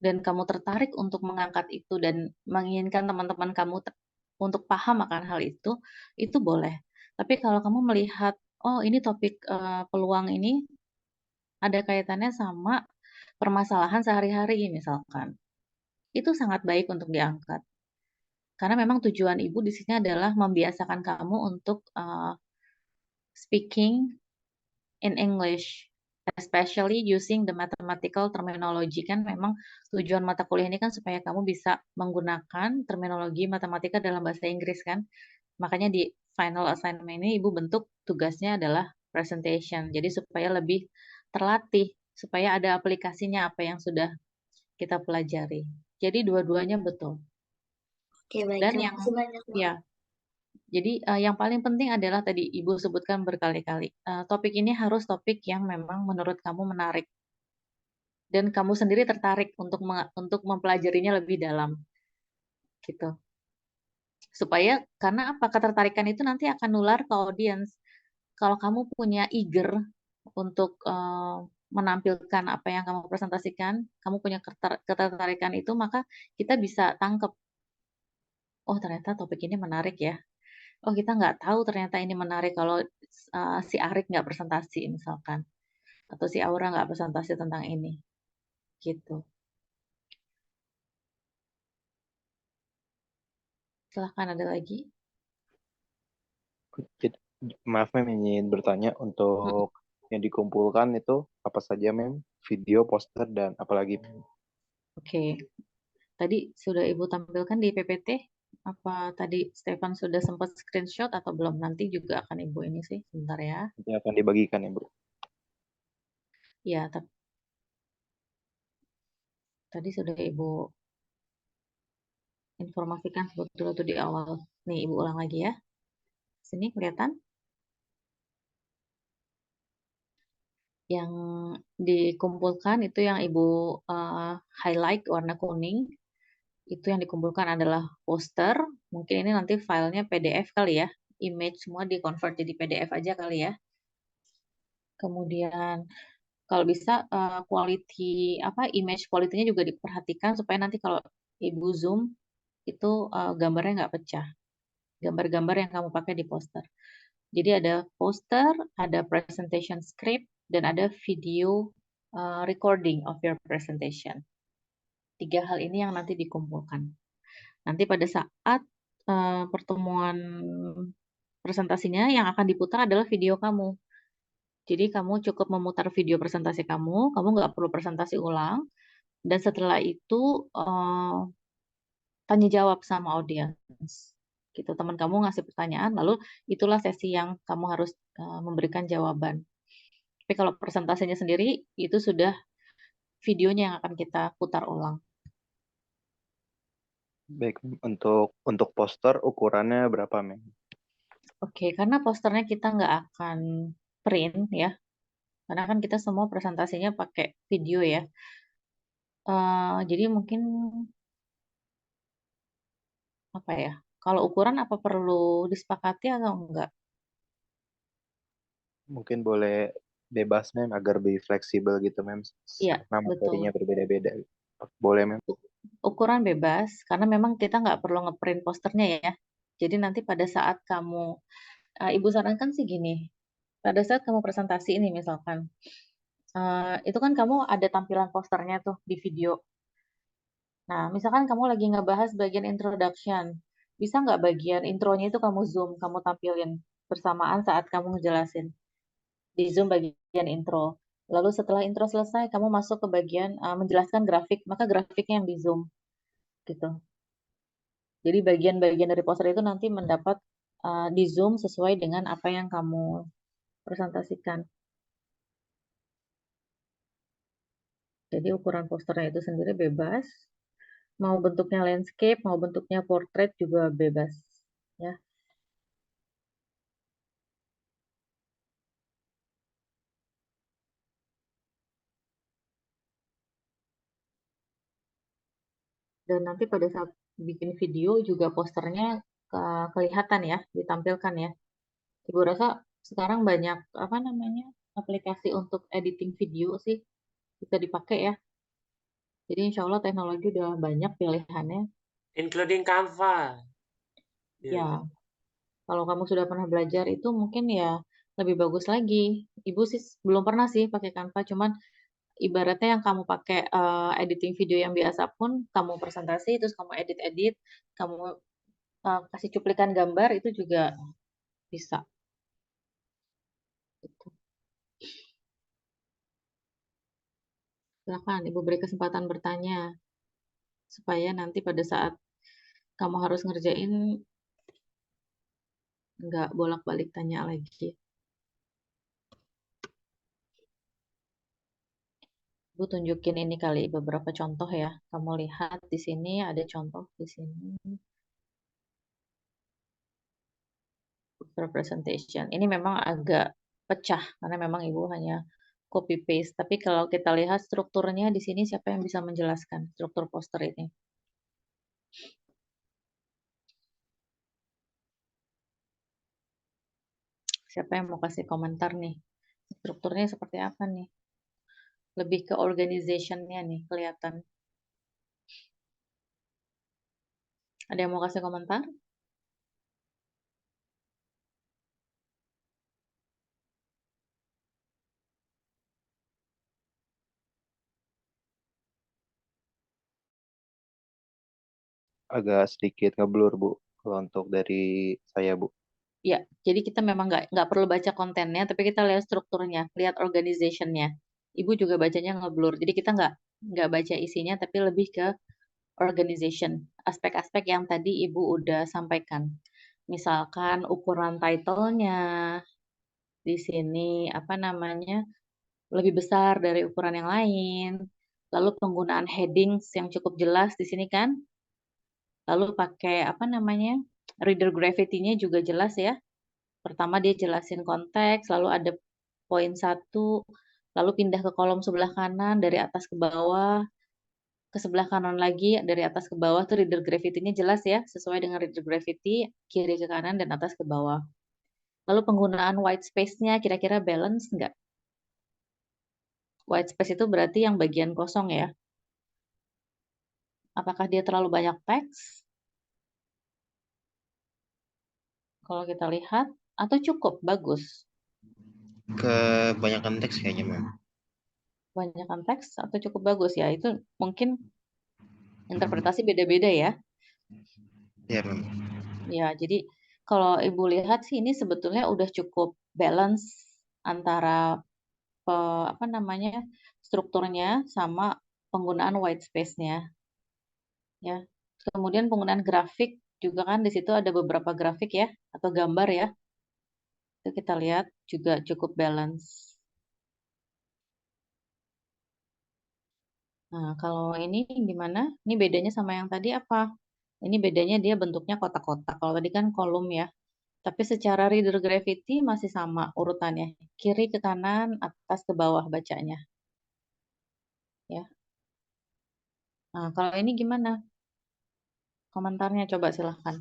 dan kamu tertarik untuk mengangkat itu dan menginginkan teman-teman kamu untuk paham akan hal itu boleh. Tapi kalau kamu melihat, oh ini topik peluang ini ada kaitannya sama permasalahan sehari-hari misalkan, itu sangat baik untuk diangkat. Karena memang tujuan ibu di sini adalah membiasakan kamu untuk speaking in English, especially using the mathematical terminology. Kan memang tujuan mata kuliah ini kan supaya kamu bisa menggunakan terminologi matematika dalam bahasa Inggris kan. Makanya di final assignment ini ibu bentuk tugasnya adalah presentation. Jadi supaya lebih terlatih, supaya ada aplikasinya apa yang sudah kita pelajari. Jadi dua-duanya betul. Oke, baik. Dan Terima kasih banyak, Mbak. ya, jadi yang paling penting adalah tadi Ibu sebutkan berkali-kali, topik ini harus topik yang memang menurut kamu menarik dan kamu sendiri tertarik untuk mempelajarinya lebih dalam, gitu. Supaya karena apa? Ketertarikan itu nanti akan nular ke audiens. Kalau kamu punya eager untuk menampilkan apa yang kamu presentasikan, kamu punya ketertarikan itu, maka kita bisa tangkep. Oh ternyata topik ini menarik ya. Oh kita nggak tahu ternyata ini menarik kalau si Arik nggak presentasi misalkan. Atau si Aura nggak presentasi tentang ini. Gitu. Silahkan ada lagi. Maaf Mem, ingin bertanya untuk yang dikumpulkan itu apa saja Mem? Video, poster, dan apalagi Mem? Oke, tadi sudah Ibu tampilkan di PPT. Apa tadi Stefan sudah sempat screenshot atau belum? Nanti juga akan Ibu ini sih, sebentar ya. Nanti akan dibagikan ya Bu. Ya, tadi sudah Ibu informasikan sebetulnya tuh di awal. Nih, Ibu ulang lagi ya. Sini kelihatan? Yang dikumpulkan itu yang Ibu highlight warna kuning. Itu yang dikumpulkan adalah poster. Mungkin ini nanti filenya PDF kali ya. Image semua di-convert jadi PDF aja kali ya. Kemudian kalau bisa image quality-nya juga diperhatikan supaya nanti kalau Ibu zoom itu gambarnya nggak pecah. Gambar-gambar yang kamu pakai di poster. Jadi ada poster, ada presentation script, dan ada video recording of your presentation. 3 hal ini yang nanti dikumpulkan. Nanti pada saat pertemuan presentasinya yang akan diputar adalah video kamu. Jadi kamu cukup memutar video presentasi kamu nggak perlu presentasi ulang, dan setelah itu tanya jawab sama audiens. Gitu, teman kamu ngasih pertanyaan, lalu itulah sesi yang kamu harus memberikan jawaban. Tapi kalau presentasinya sendiri itu sudah videonya yang akan kita putar ulang. Baik, untuk poster ukurannya berapa Mem? Oke, karena posternya kita nggak akan print ya, karena kan kita semua presentasinya pakai video ya. Jadi mungkin apa ya? Kalau ukuran apa perlu disepakati atau enggak? Mungkin boleh bebas Mem agar lebih fleksibel gitu Mem. Iya, Karena betul. materinya berbeda-beda. Boleh Mem? Ukuran bebas, karena memang kita nggak perlu ngeprint posternya ya. Jadi nanti pada saat kamu, Ibu sarankan sih gini, pada saat kamu presentasi ini misalkan, itu kan kamu ada tampilan posternya tuh di video. Nah, misalkan kamu lagi ngebahas bagian introduction, bisa nggak bagian intronya itu kamu zoom, kamu tampilin bersamaan saat kamu ngejelasin. Di zoom bagian intro. Lalu setelah intro selesai, kamu masuk ke bagian menjelaskan grafik, maka grafiknya yang di zoom. Gitu. Jadi bagian-bagian dari poster itu nanti mendapat di zoom sesuai dengan apa yang kamu presentasikan. Jadi ukuran posternya itu sendiri bebas. Mau bentuknya landscape, mau bentuknya portrait juga bebas. Ya. Dan nanti pada saat bikin video juga posternya kelihatan ya, ditampilkan ya. Ibu rasa sekarang banyak apa namanya aplikasi untuk editing video sih bisa dipakai ya. Jadi insya Allah teknologi udah banyak pilihannya. Including Canva. Ya, kalau kamu sudah pernah belajar itu mungkin ya lebih bagus lagi. Ibu sih belum pernah sih pakai Canva, cuman ibaratnya yang kamu pakai editing video yang biasa pun kamu presentasi terus kamu edit-edit, kamu kasih cuplikan gambar itu juga bisa. Gitu. Silakan Ibu beri kesempatan bertanya supaya nanti pada saat kamu harus ngerjain nggak bolak-balik tanya lagi. Ibu tunjukin ini kali beberapa contoh ya. Kamu lihat di sini ada contoh di sini. Representation. Ini memang agak pecah karena memang Ibu hanya copy paste. Tapi kalau kita lihat strukturnya di sini siapa yang bisa menjelaskan struktur poster ini? Siapa yang mau kasih komentar nih? Strukturnya seperti apa nih? Lebih ke organization-nya nih kelihatan. Ada yang mau kasih komentar? Agak sedikit ngeblur Bu, kalau untuk dari saya Bu. Ya, jadi kita memang nggak perlu baca kontennya, tapi kita lihat strukturnya, lihat organization-nya. Ibu juga bacanya ngeblur, jadi kita nggak baca isinya, tapi lebih ke organization, aspek-aspek yang tadi Ibu udah sampaikan. Misalkan ukuran title-nya di sini apa namanya lebih besar dari ukuran yang lain. Lalu penggunaan headings yang cukup jelas di sini kan. Lalu pakai apa namanya reader gravity-nya juga jelas ya. Pertama dia jelasin konteks, lalu ada poin 1, lalu pindah ke kolom sebelah kanan dari atas ke bawah, ke sebelah kanan lagi dari atas ke bawah tuh reader gravity-nya jelas ya, sesuai dengan reader gravity kiri ke kanan dan atas ke bawah. Lalu penggunaan white space-nya kira-kira balance nggak? White space itu berarti yang bagian kosong ya. Apakah dia terlalu banyak teks? Kalau kita lihat, atau cukup bagus? Kebanyakan teks kayaknya, Mem. Kebanyakan teks atau cukup bagus ya? Itu mungkin interpretasi beda-beda ya. Iya, Mem. Ya, jadi kalau Ibu lihat sih ini sebetulnya udah cukup balance antara apa namanya strukturnya sama penggunaan white space-nya. Ya. Kemudian penggunaan grafik juga kan di situ ada beberapa grafik ya atau gambar ya. Itu kita lihat juga cukup balance. Nah, kalau ini gimana? Ini bedanya sama yang tadi apa? Ini bedanya dia bentuknya kotak-kotak. Kalau tadi kan kolom ya. Tapi secara reader gravity masih sama urutannya. Kiri ke kanan, atas ke bawah bacanya. Ya. Nah, kalau ini gimana? Komentarnya coba silahkan.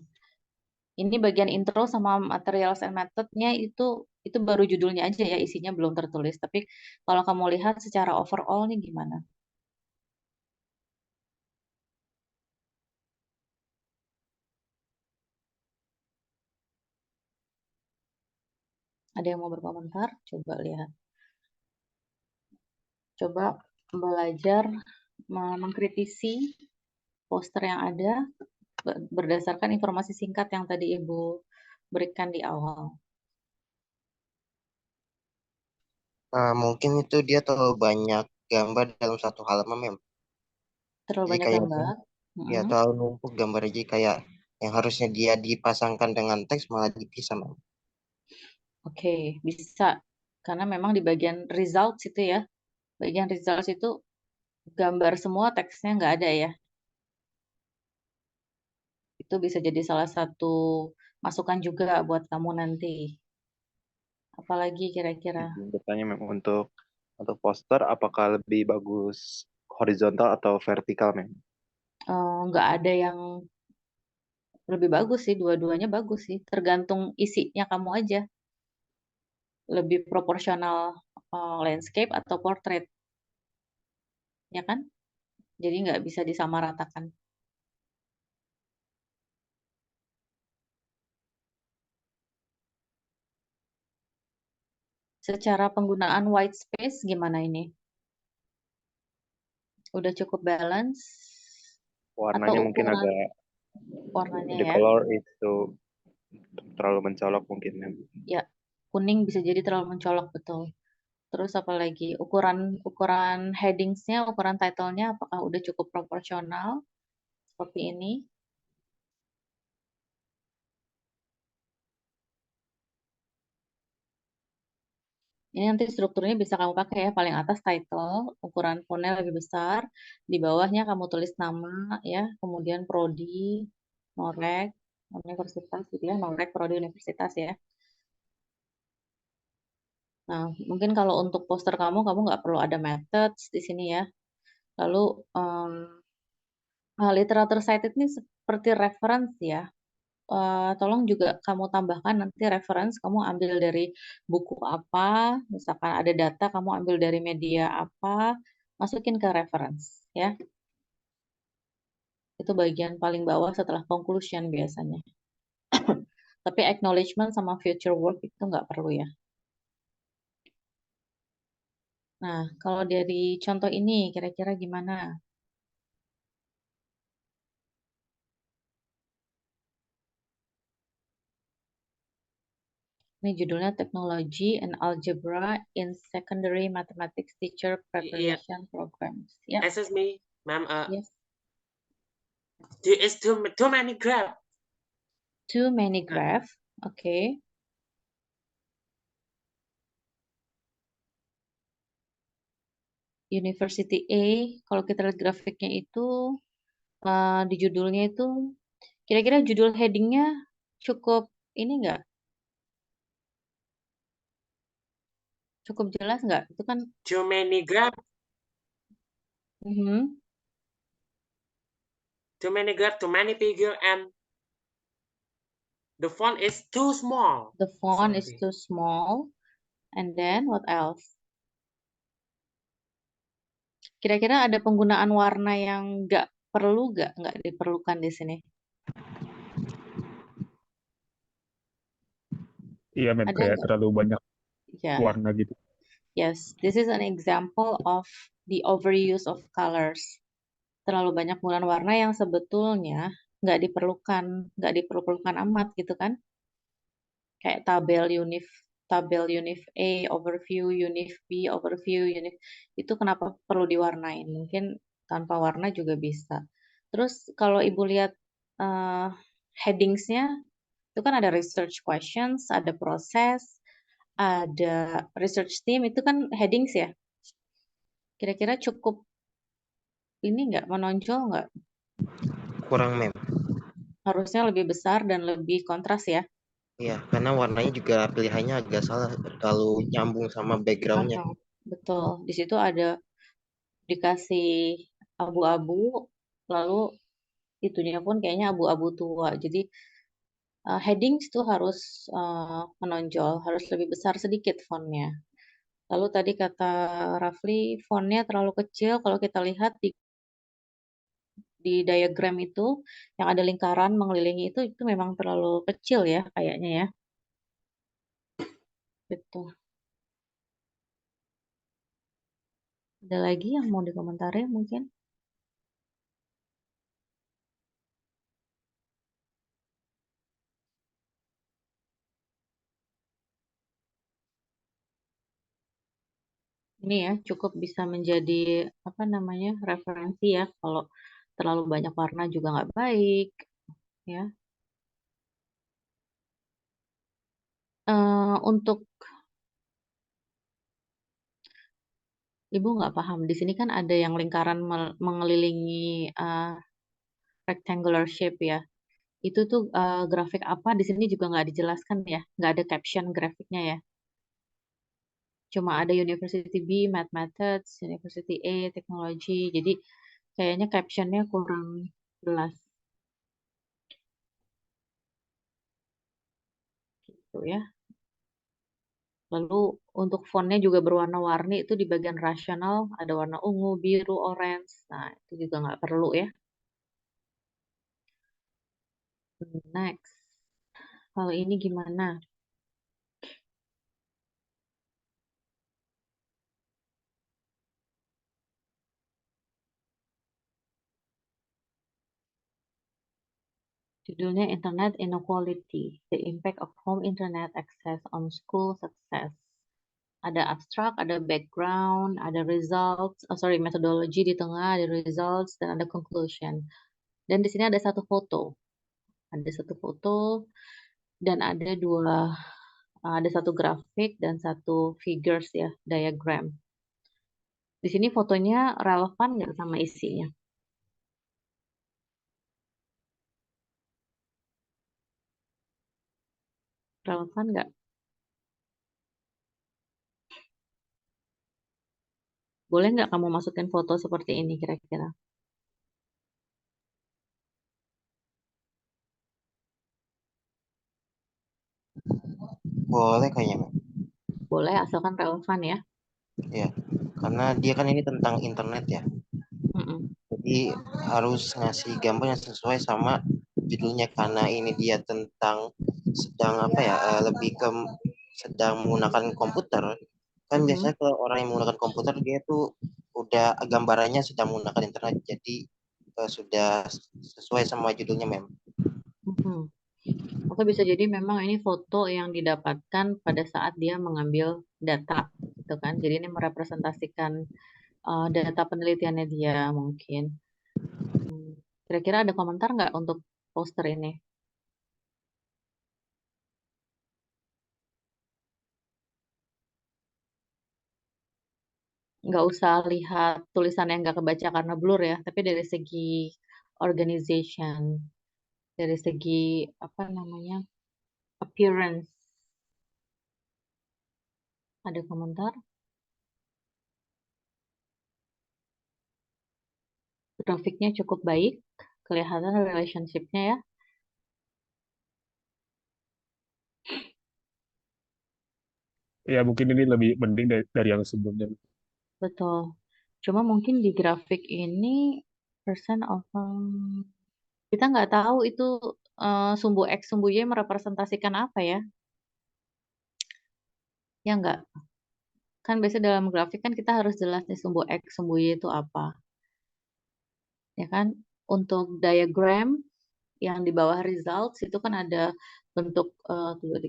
Ini bagian intro sama materials and method-nya itu baru judulnya aja ya, isinya belum tertulis. Tapi kalau kamu lihat secara overall nih gimana? Ada yang mau berkomentar? Coba lihat. Coba belajar mengkritisi poster yang ada berdasarkan informasi singkat yang tadi Ibu berikan di awal. Mungkin itu dia terlalu banyak gambar dalam satu halaman, Mem. Terlalu Jadi banyak kayak gambar. ya terlalu numpuk gambar, jadi kayak yang harusnya dia dipasangkan dengan teks malah dipisah, Mem. Oke, bisa. Karena memang di bagian results itu ya, bagian results itu gambar semua, teksnya nggak ada ya. Itu bisa jadi salah satu masukan juga buat kamu nanti. Apalagi kira-kira? Bertanya Mem, untuk poster apakah lebih bagus horizontal atau vertikal, Mem? Nggak ada yang lebih bagus sih, dua-duanya bagus sih. Tergantung isinya kamu aja. Lebih proporsional landscape atau portrait, ya kan? Jadi nggak bisa disamaratakan. Secara penggunaan white space gimana ini? Udah cukup balance? Atau Warnanya mungkin ukuran agak, warnanya the ya? color itu terlalu mencolok mungkin, Mem. Ya, kuning bisa jadi terlalu mencolok, betul. Terus apa lagi? Ukuran headingsnya, ukuran title-nya apakah udah cukup proporsional seperti ini? Ini nanti strukturnya bisa kamu pakai ya. Paling atas title, ukuran fontnya lebih besar. Di bawahnya kamu tulis nama ya, kemudian prodi, Norek, universitas gitu ya, Norek, prodi, universitas ya. Nah, mungkin kalau untuk poster kamu nggak perlu ada methods di sini ya. Lalu literatur cited ini seperti reference ya. Tolong juga kamu tambahkan nanti reference, kamu ambil dari buku apa, misalkan ada data kamu ambil dari media apa, masukin ke reference ya. Itu bagian paling bawah setelah conclusion biasanya. Tapi acknowledgement sama future work itu nggak perlu ya. Nah, kalau dari contoh ini kira-kira gimana? Ini judulnya Technology and Algebra in Secondary Mathematics Teacher Iya, Preparation Programs. Ya, excuse me, ma'am. yes. It's too many graph. Too many graph. Oke. University A, kalau kita lihat grafiknya itu di judulnya itu, kira-kira judul headingnya cukup ini nggak? Cukup jelas nggak? Itu kan Too many graph. Too many graph, too many figure, and the font is too small. The font is Sorry. too small. And then what else? Kira-kira ada penggunaan warna yang nggak diperlukan di sini? Iya, Mem, Ada kayak nggak? terlalu banyak Ya. warna gitu. Yes, this is an example of the overuse of colors. Terlalu banyak penggunaan warna yang sebetulnya nggak diperlukan amat gitu kan? Kayak tabel unif A, overview, unif B, overview, itu kenapa perlu diwarnain? Mungkin tanpa warna juga bisa. Terus kalau Ibu lihat headingsnya, itu kan ada research questions, ada proses, ada research team, itu kan headings ya. Kira-kira cukup ini nggak, menonjol nggak? Kurang, Mem. Harusnya lebih besar dan lebih kontras ya. Iya, karena warnanya juga pilihannya agak salah, terlalu nyambung sama backgroundnya. Betul, di situ ada dikasih abu-abu, lalu itunya pun kayaknya abu-abu tua. Jadi headings itu harus menonjol, harus lebih besar sedikit fontnya. Lalu tadi kata Rafli, fontnya terlalu kecil. Kalau kita lihat di diagram itu, yang ada lingkaran mengelilingi itu memang terlalu kecil ya kayaknya ya. Gitu. Ada lagi yang mau dikomentari mungkin? Ini ya cukup bisa menjadi referensi ya, kalau terlalu banyak warna juga nggak baik ya. Untuk Ibu nggak paham, di sini kan ada yang lingkaran mengelilingi rectangular shape ya. Itu tuh grafik apa di sini juga nggak dijelaskan ya, nggak ada caption grafiknya ya. Cuma ada University B, Math Methods, University A, Teknologi. Jadi kayaknya captionnya kurang jelas. Gitu ya. Lalu untuk fontnya juga berwarna-warni, itu di bagian rasional ada warna ungu, biru, orange. Nah, itu juga nggak perlu ya. Next. Kalau ini gimana? Judulnya Internet Inequality, The Impact of Home Internet Access on School Success. Ada abstrak, ada background, ada results, methodology di tengah, ada results, dan ada conclusion. Dan di sini ada satu foto. Ada satu foto dan ada satu grafik dan satu figures ya, diagram. Di sini fotonya relevan nggak sama isinya? Relevan nggak? Boleh nggak kamu masukin foto seperti ini kira-kira? Boleh kayaknya, Mem. Boleh, asalkan relevan ya. Iya, karena dia kan ini tentang internet ya. Jadi harus ngasih gambar yang sesuai sama judulnya, karena ini dia tentang lebih ke sedang menggunakan komputer. Kan biasanya kalau orang yang menggunakan komputer dia tuh udah gambarannya sedang menggunakan internet, jadi sudah sesuai sama judulnya, Mem. Atau bisa jadi memang ini foto yang didapatkan pada saat dia mengambil data, gitu kan. Jadi ini merepresentasikan data penelitiannya dia mungkin. Kira-kira ada komentar nggak untuk poster ini? Nggak usah lihat tulisan yang nggak kebaca karena blur ya, tapi dari segi organization, dari segi apa namanya appearance, ada komentar? Grafiknya cukup baik, kelihatan relationship-nya ya. Ya mungkin ini lebih mending dari yang sebelumnya. Betul. Cuma mungkin di grafik ini percent of kita nggak tahu itu sumbu X, sumbu Y merepresentasikan apa ya? Ya nggak? Kan biasanya dalam grafik kan kita harus jelas nih sumbu X, sumbu Y itu apa. Ya kan? Untuk diagram yang di bawah results itu kan ada bentuk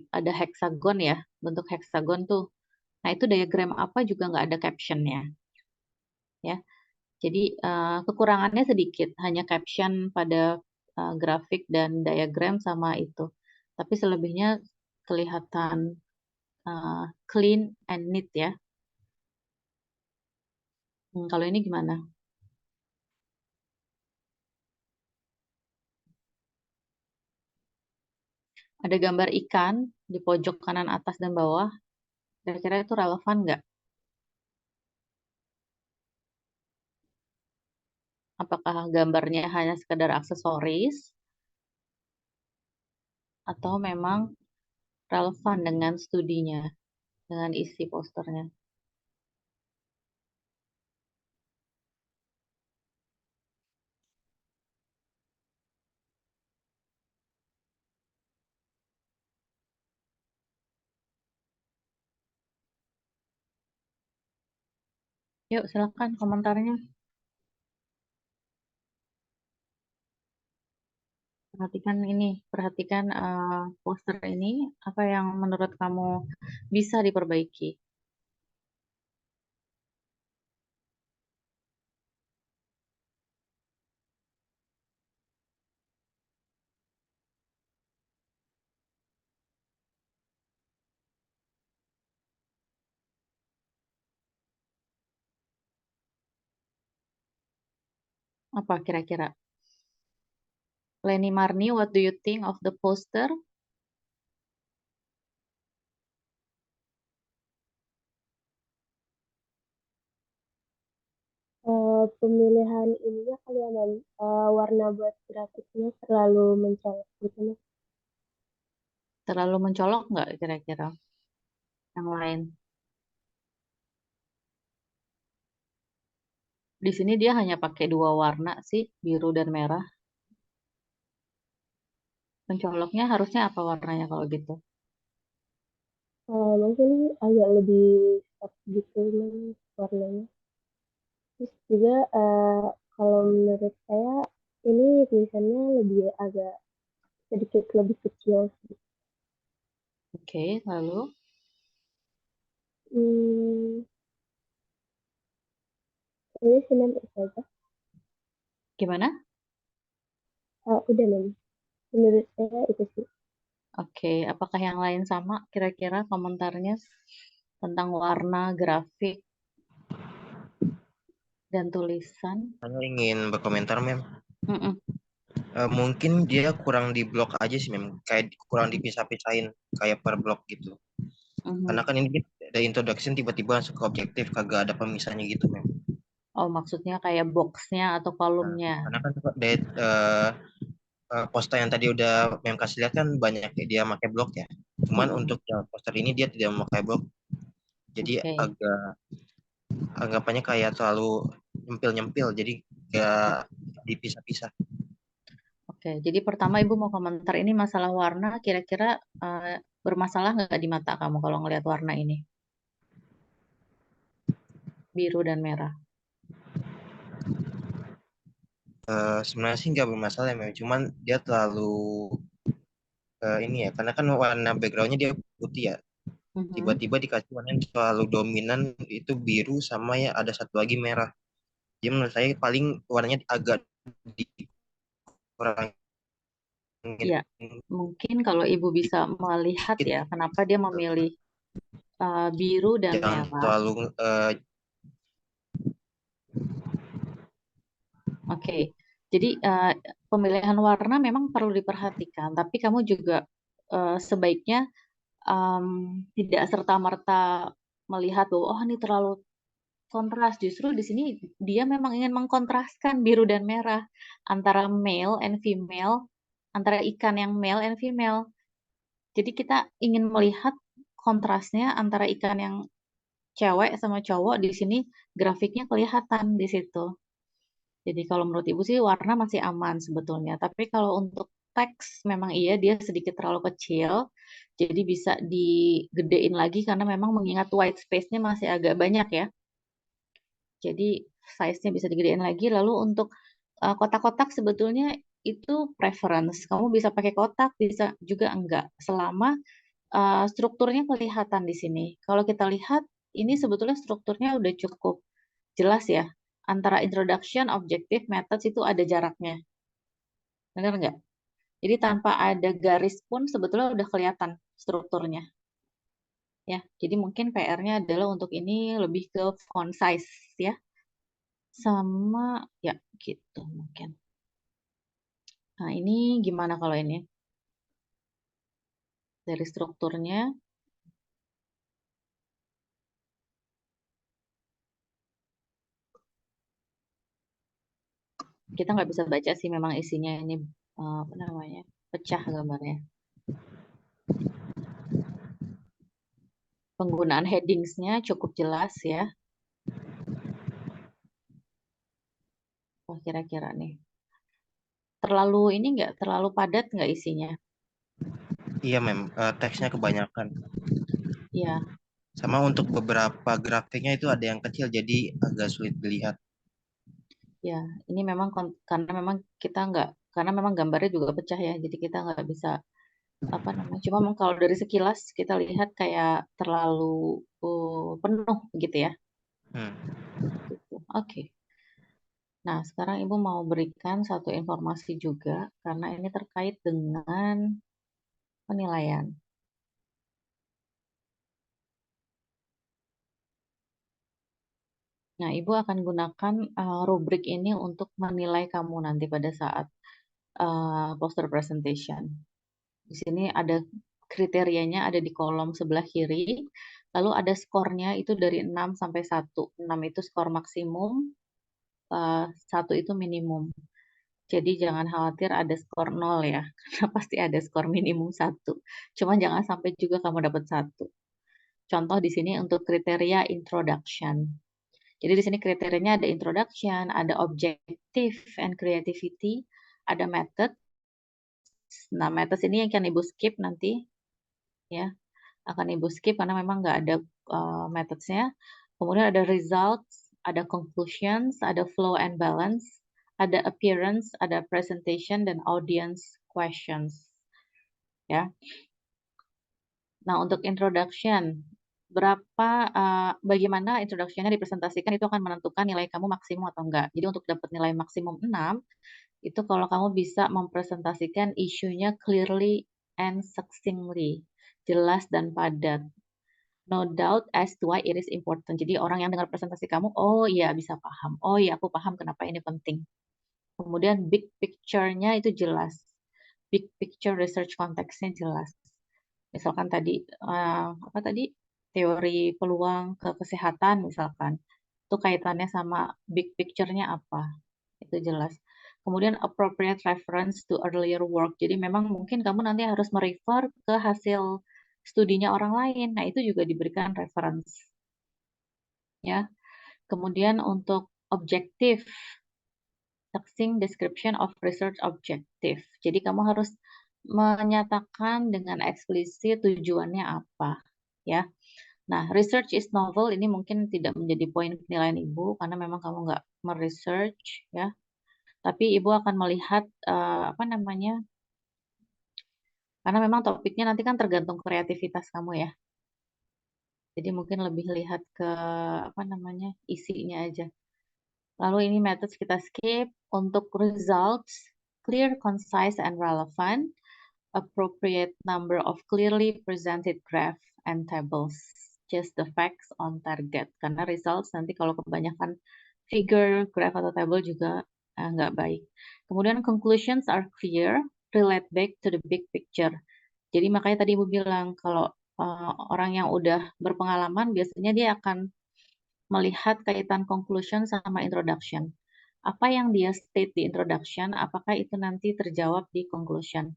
ada heksagon ya, bentuk heksagon tuh. Nah, itu diagram apa juga nggak ada captionnya. Ya. Jadi kekurangannya sedikit, hanya caption pada grafik dan diagram sama itu. Tapi selebihnya kelihatan clean and neat ya. Kalau ini gimana? Ada gambar ikan di pojok kanan atas dan bawah. Kira-kira itu relevan nggak? Apakah gambarnya hanya sekedar aksesoris atau memang relevan dengan studinya, dengan isi posternya? Yuk, silakan komentarnya. Perhatikan poster ini, apa yang menurut kamu bisa diperbaiki? Apa kira-kira? Leni Marni, what do you think of the poster? Pemilihan ininya kali ya, Mam. Warna buat grafiknya terlalu mencolok gitu, Mas. Terlalu mencolok nggak kira-kira? Yang lain? Di sini dia hanya pakai dua warna sih, biru dan merah. Mencoloknya harusnya apa warnanya kalau gitu? Mungkin agak lebih soft gitu, Mas, warnanya. Terus juga kalau menurut saya ini tulisannya lebih agak sedikit lebih kecil sih. Oke, lalu Hmm, ini sih Mam, itu aja. gimana? Udah, Mam. Menurut saya itu sih. Oke, apakah yang lain sama kira-kira komentarnya tentang warna, grafik, dan tulisan? Saya ingin berkomentar, Mem. Mm-mm. Mungkin dia kurang di blok aja sih, Mem. Kayak kurang dipisah-pisahin kayak per blok gitu. Karena kan ini ada introduction tiba-tiba langsung ke objektif, kagak ada pemisahnya gitu, Mem. Oh, maksudnya kayak boxnya atau kolumnya. Karena kan dari poster yang tadi udah Mem kasih lihat kan banyak dia pakai blok ya. Cuman untuk yang poster ini dia tidak memakai blok. Jadi Oke. agak anggapannya kayak terlalu nyempil-nyempil, jadi gak dipisah-pisah. Oke, jadi pertama Ibu mau komentar ini masalah warna, kira-kira bermasalah nggak di mata kamu kalau ngelihat warna ini? Biru dan merah. Sebenarnya sih nggak bermasalah ya, cuman dia terlalu ini ya, karena kan warna backgroundnya dia putih ya. Mhm. Tiba-tiba dikasih warna yang terlalu dominan itu biru sama ya ada satu lagi merah. Jadi menurut saya paling warnanya agak dikurangin Ya, mungkin kalau Ibu bisa melihat dikit. ya, kenapa dia memilih biru dan Jangan merah. terlalu Oke, jadi pemilihan warna memang perlu diperhatikan, tapi kamu juga sebaiknya tidak serta-merta melihat bahwa oh ini terlalu kontras. Justru di sini dia memang ingin mengkontraskan biru dan merah antara male and female, antara ikan yang male and female. Jadi kita ingin melihat kontrasnya antara ikan yang cewek sama cowok. Di sini grafiknya kelihatan di situ. Jadi kalau menurut Ibu sih warna masih aman sebetulnya. Tapi kalau untuk teks memang iya dia sedikit terlalu kecil. Jadi bisa digedein lagi karena memang mengingat white space-nya masih agak banyak ya. Jadi size-nya bisa digedein lagi. Lalu untuk kotak-kotak sebetulnya itu preference. Kamu bisa pakai kotak, bisa juga enggak. Selama strukturnya kelihatan di sini. Kalau kita lihat, ini sebetulnya strukturnya udah cukup jelas ya. Antara introduction, objective, methods itu ada jaraknya. Benar nggak? Jadi tanpa ada garis pun sebetulnya udah kelihatan strukturnya. Ya, jadi mungkin PR-nya adalah untuk ini lebih ke concise ya. Sama ya gitu mungkin. Nah, ini gimana kalau ini? Dari strukturnya kita nggak bisa baca sih memang isinya ini apa namanya pecah gambarnya. Penggunaan headingsnya cukup jelas ya. Wah kira-kira nih. Terlalu ini nggak terlalu padat nggak isinya? iya teksnya kebanyakan. Iya. Sama untuk beberapa grafiknya itu ada yang kecil jadi agak sulit dilihat. Ya, ini memang karena memang kita nggak karena memang gambarnya juga pecah ya, jadi kita nggak bisa apa namanya. Cuma memang kalau dari sekilas kita lihat kayak terlalu penuh gitu ya. Gitu. Oke. Nah, sekarang Ibu mau berikan satu informasi juga karena ini terkait dengan penilaian. Nah, Ibu akan gunakan rubrik ini untuk menilai kamu nanti pada saat poster presentation. Di sini ada kriterianya ada di kolom sebelah kiri. Lalu ada skornya itu dari 6 sampai 1. 6 itu skor maksimum, 1 itu minimum. Jadi jangan khawatir ada skor 0 ya, karena pasti ada skor minimum 1. Cuma jangan sampai juga kamu dapat 1. Contoh di sini untuk kriteria introduction. Jadi di sini kriterianya ada introduction, ada objective and creativity, ada method. Nah, methods ini yang akan Ibu skip nanti ya. Akan Ibu skip karena memang nggak ada methods-nya. Kemudian ada results, ada conclusions, ada flow and balance, ada appearance, ada presentation, dan audience questions. Ya. Nah, untuk introduction, bagaimana introduction-nya dipresentasikan itu akan menentukan nilai kamu maksimum atau enggak. Jadi untuk dapat nilai maksimum 6, itu kalau kamu bisa mempresentasikan isunya clearly and succinctly, jelas dan padat. No doubt as to why it is important. Jadi orang yang dengar presentasi kamu, oh iya bisa paham. Oh iya aku paham kenapa ini penting. Kemudian big picture-nya itu jelas. Big picture research konteksnya jelas. Misalkan tadi apa tadi teori peluang ke kesehatan misalkan. Itu kaitannya sama big picture-nya apa. Itu jelas. Kemudian appropriate reference to earlier work. Jadi memang mungkin kamu nanti harus merefer ke hasil studinya orang lain. Nah, itu juga diberikan reference. Ya. Kemudian untuk objektif, succinct description of research objective. Jadi kamu harus menyatakan dengan eksplisit tujuannya apa, ya. Nah, research is novel ini mungkin tidak menjadi poin penilaian Ibu karena memang kamu nggak meresearch, ya. Tapi Ibu akan melihat apa namanya Karena memang topiknya nanti kan tergantung kreativitas kamu ya. Jadi mungkin lebih lihat ke apa namanya isinya aja. Lalu ini methods kita skip. Untuk results, clear, concise, and relevant. Appropriate number of clearly presented graph and tables. Just the facts on target. Karena results nanti kalau kebanyakan figure, graph, atau table juga nggak baik. Kemudian conclusions are clear, relate back to the big picture. Jadi makanya tadi Ibu bilang kalau orang yang udah berpengalaman biasanya dia akan melihat kaitan conclusion sama introduction. Apa yang dia state di introduction, apakah itu nanti terjawab di conclusion?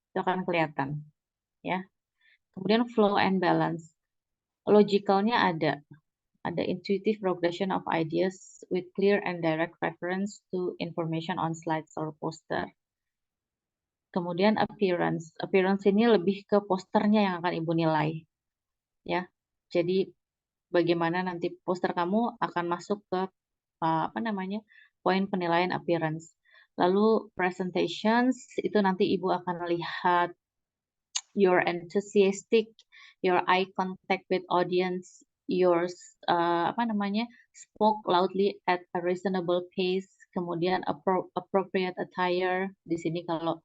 Itu akan kelihatan, ya. Kemudian flow and balance. Logicalnya ada intuitive progression of ideas with clear and direct reference to information on slides or poster. Kemudian appearance. Appearance ini lebih ke posternya yang akan Ibu nilai, ya. Jadi bagaimana nanti poster kamu akan masuk ke apa namanya poin penilaian appearance. Lalu presentations itu nanti Ibu akan lihat your enthusiastic, your eye contact with audience, your apa namanya spoke loudly at a reasonable pace, kemudian appropriate attire. Di sini kalau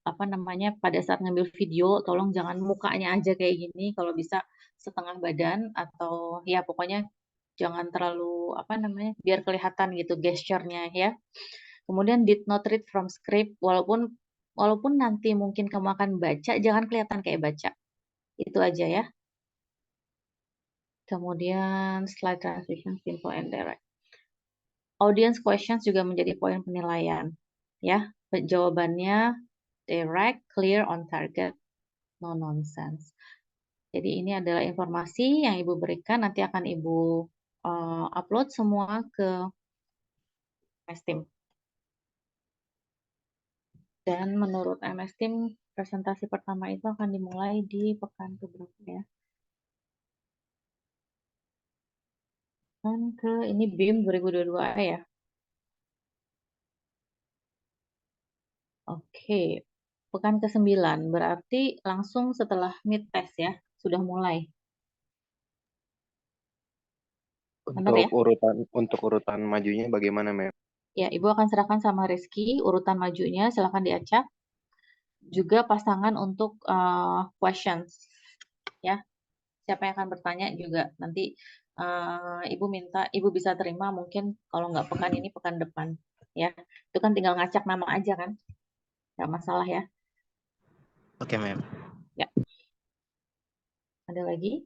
apa namanya pada saat ngambil video tolong jangan mukanya aja kayak gini, kalau bisa setengah badan atau ya pokoknya jangan terlalu apa namanya biar kelihatan gitu gesture-nya ya. Kemudian did not read from script, walaupun nanti mungkin kamu akan baca, jangan kelihatan kayak baca. Itu aja ya. Kemudian slide transition simple and direct. Audience questions juga menjadi poin penilaian. Ya, jawabannya direct, clear, on target, no nonsense. Jadi ini adalah informasi yang Ibu berikan, nanti akan Ibu upload semua ke MS Team. Dan menurut MS Team, presentasi pertama itu akan dimulai di pekan keberapa ya? Pekan ke ini BIM 2022 ya? Oke, pekan ke-9 berarti langsung setelah mid test ya, sudah mulai. Benar ya? Untuk urutan majunya bagaimana, Mem? Ya, Ibu akan serahkan sama Rizky urutan majunya, silakan diacak. Juga pasangan untuk questions. Ya, siapa yang akan bertanya juga nanti Ibu minta, Ibu bisa terima mungkin kalau nggak pekan ini, pekan depan. Ya, itu kan tinggal ngacak nama aja kan, nggak masalah ya. Oke, Mem. Ya. Ada lagi?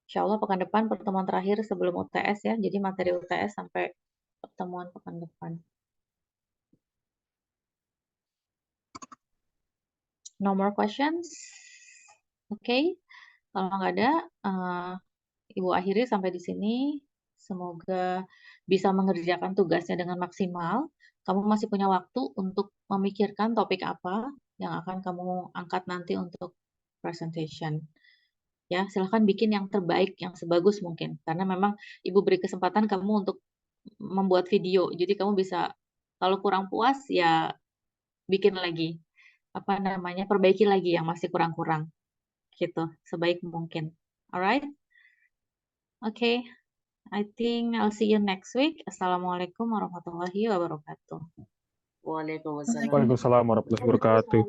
Insya Allah pekan depan pertemuan terakhir sebelum UTS ya. Jadi materi UTS sampai pertemuan pekan depan. No more questions? Oke. Kalau nggak ada, Ibu akhiri sampai di sini. Semoga bisa mengerjakan tugasnya dengan maksimal. Kamu masih punya waktu untuk memikirkan topik apa yang akan kamu angkat nanti untuk presentation. Ya, silahkan bikin yang terbaik, yang sebagus mungkin. Karena memang Ibu beri kesempatan kamu untuk membuat video. Jadi kamu bisa, kalau kurang puas, ya bikin lagi. Apa namanya, perbaiki lagi yang masih kurang-kurang. Gitu, sebaik mungkin. Alright? Okay, I think I'll see you next week. Assalamualaikum warahmatullahi wabarakatuh. Waalaikumsalam. Waalaikumsalam warahmatullahi wabarakatuh.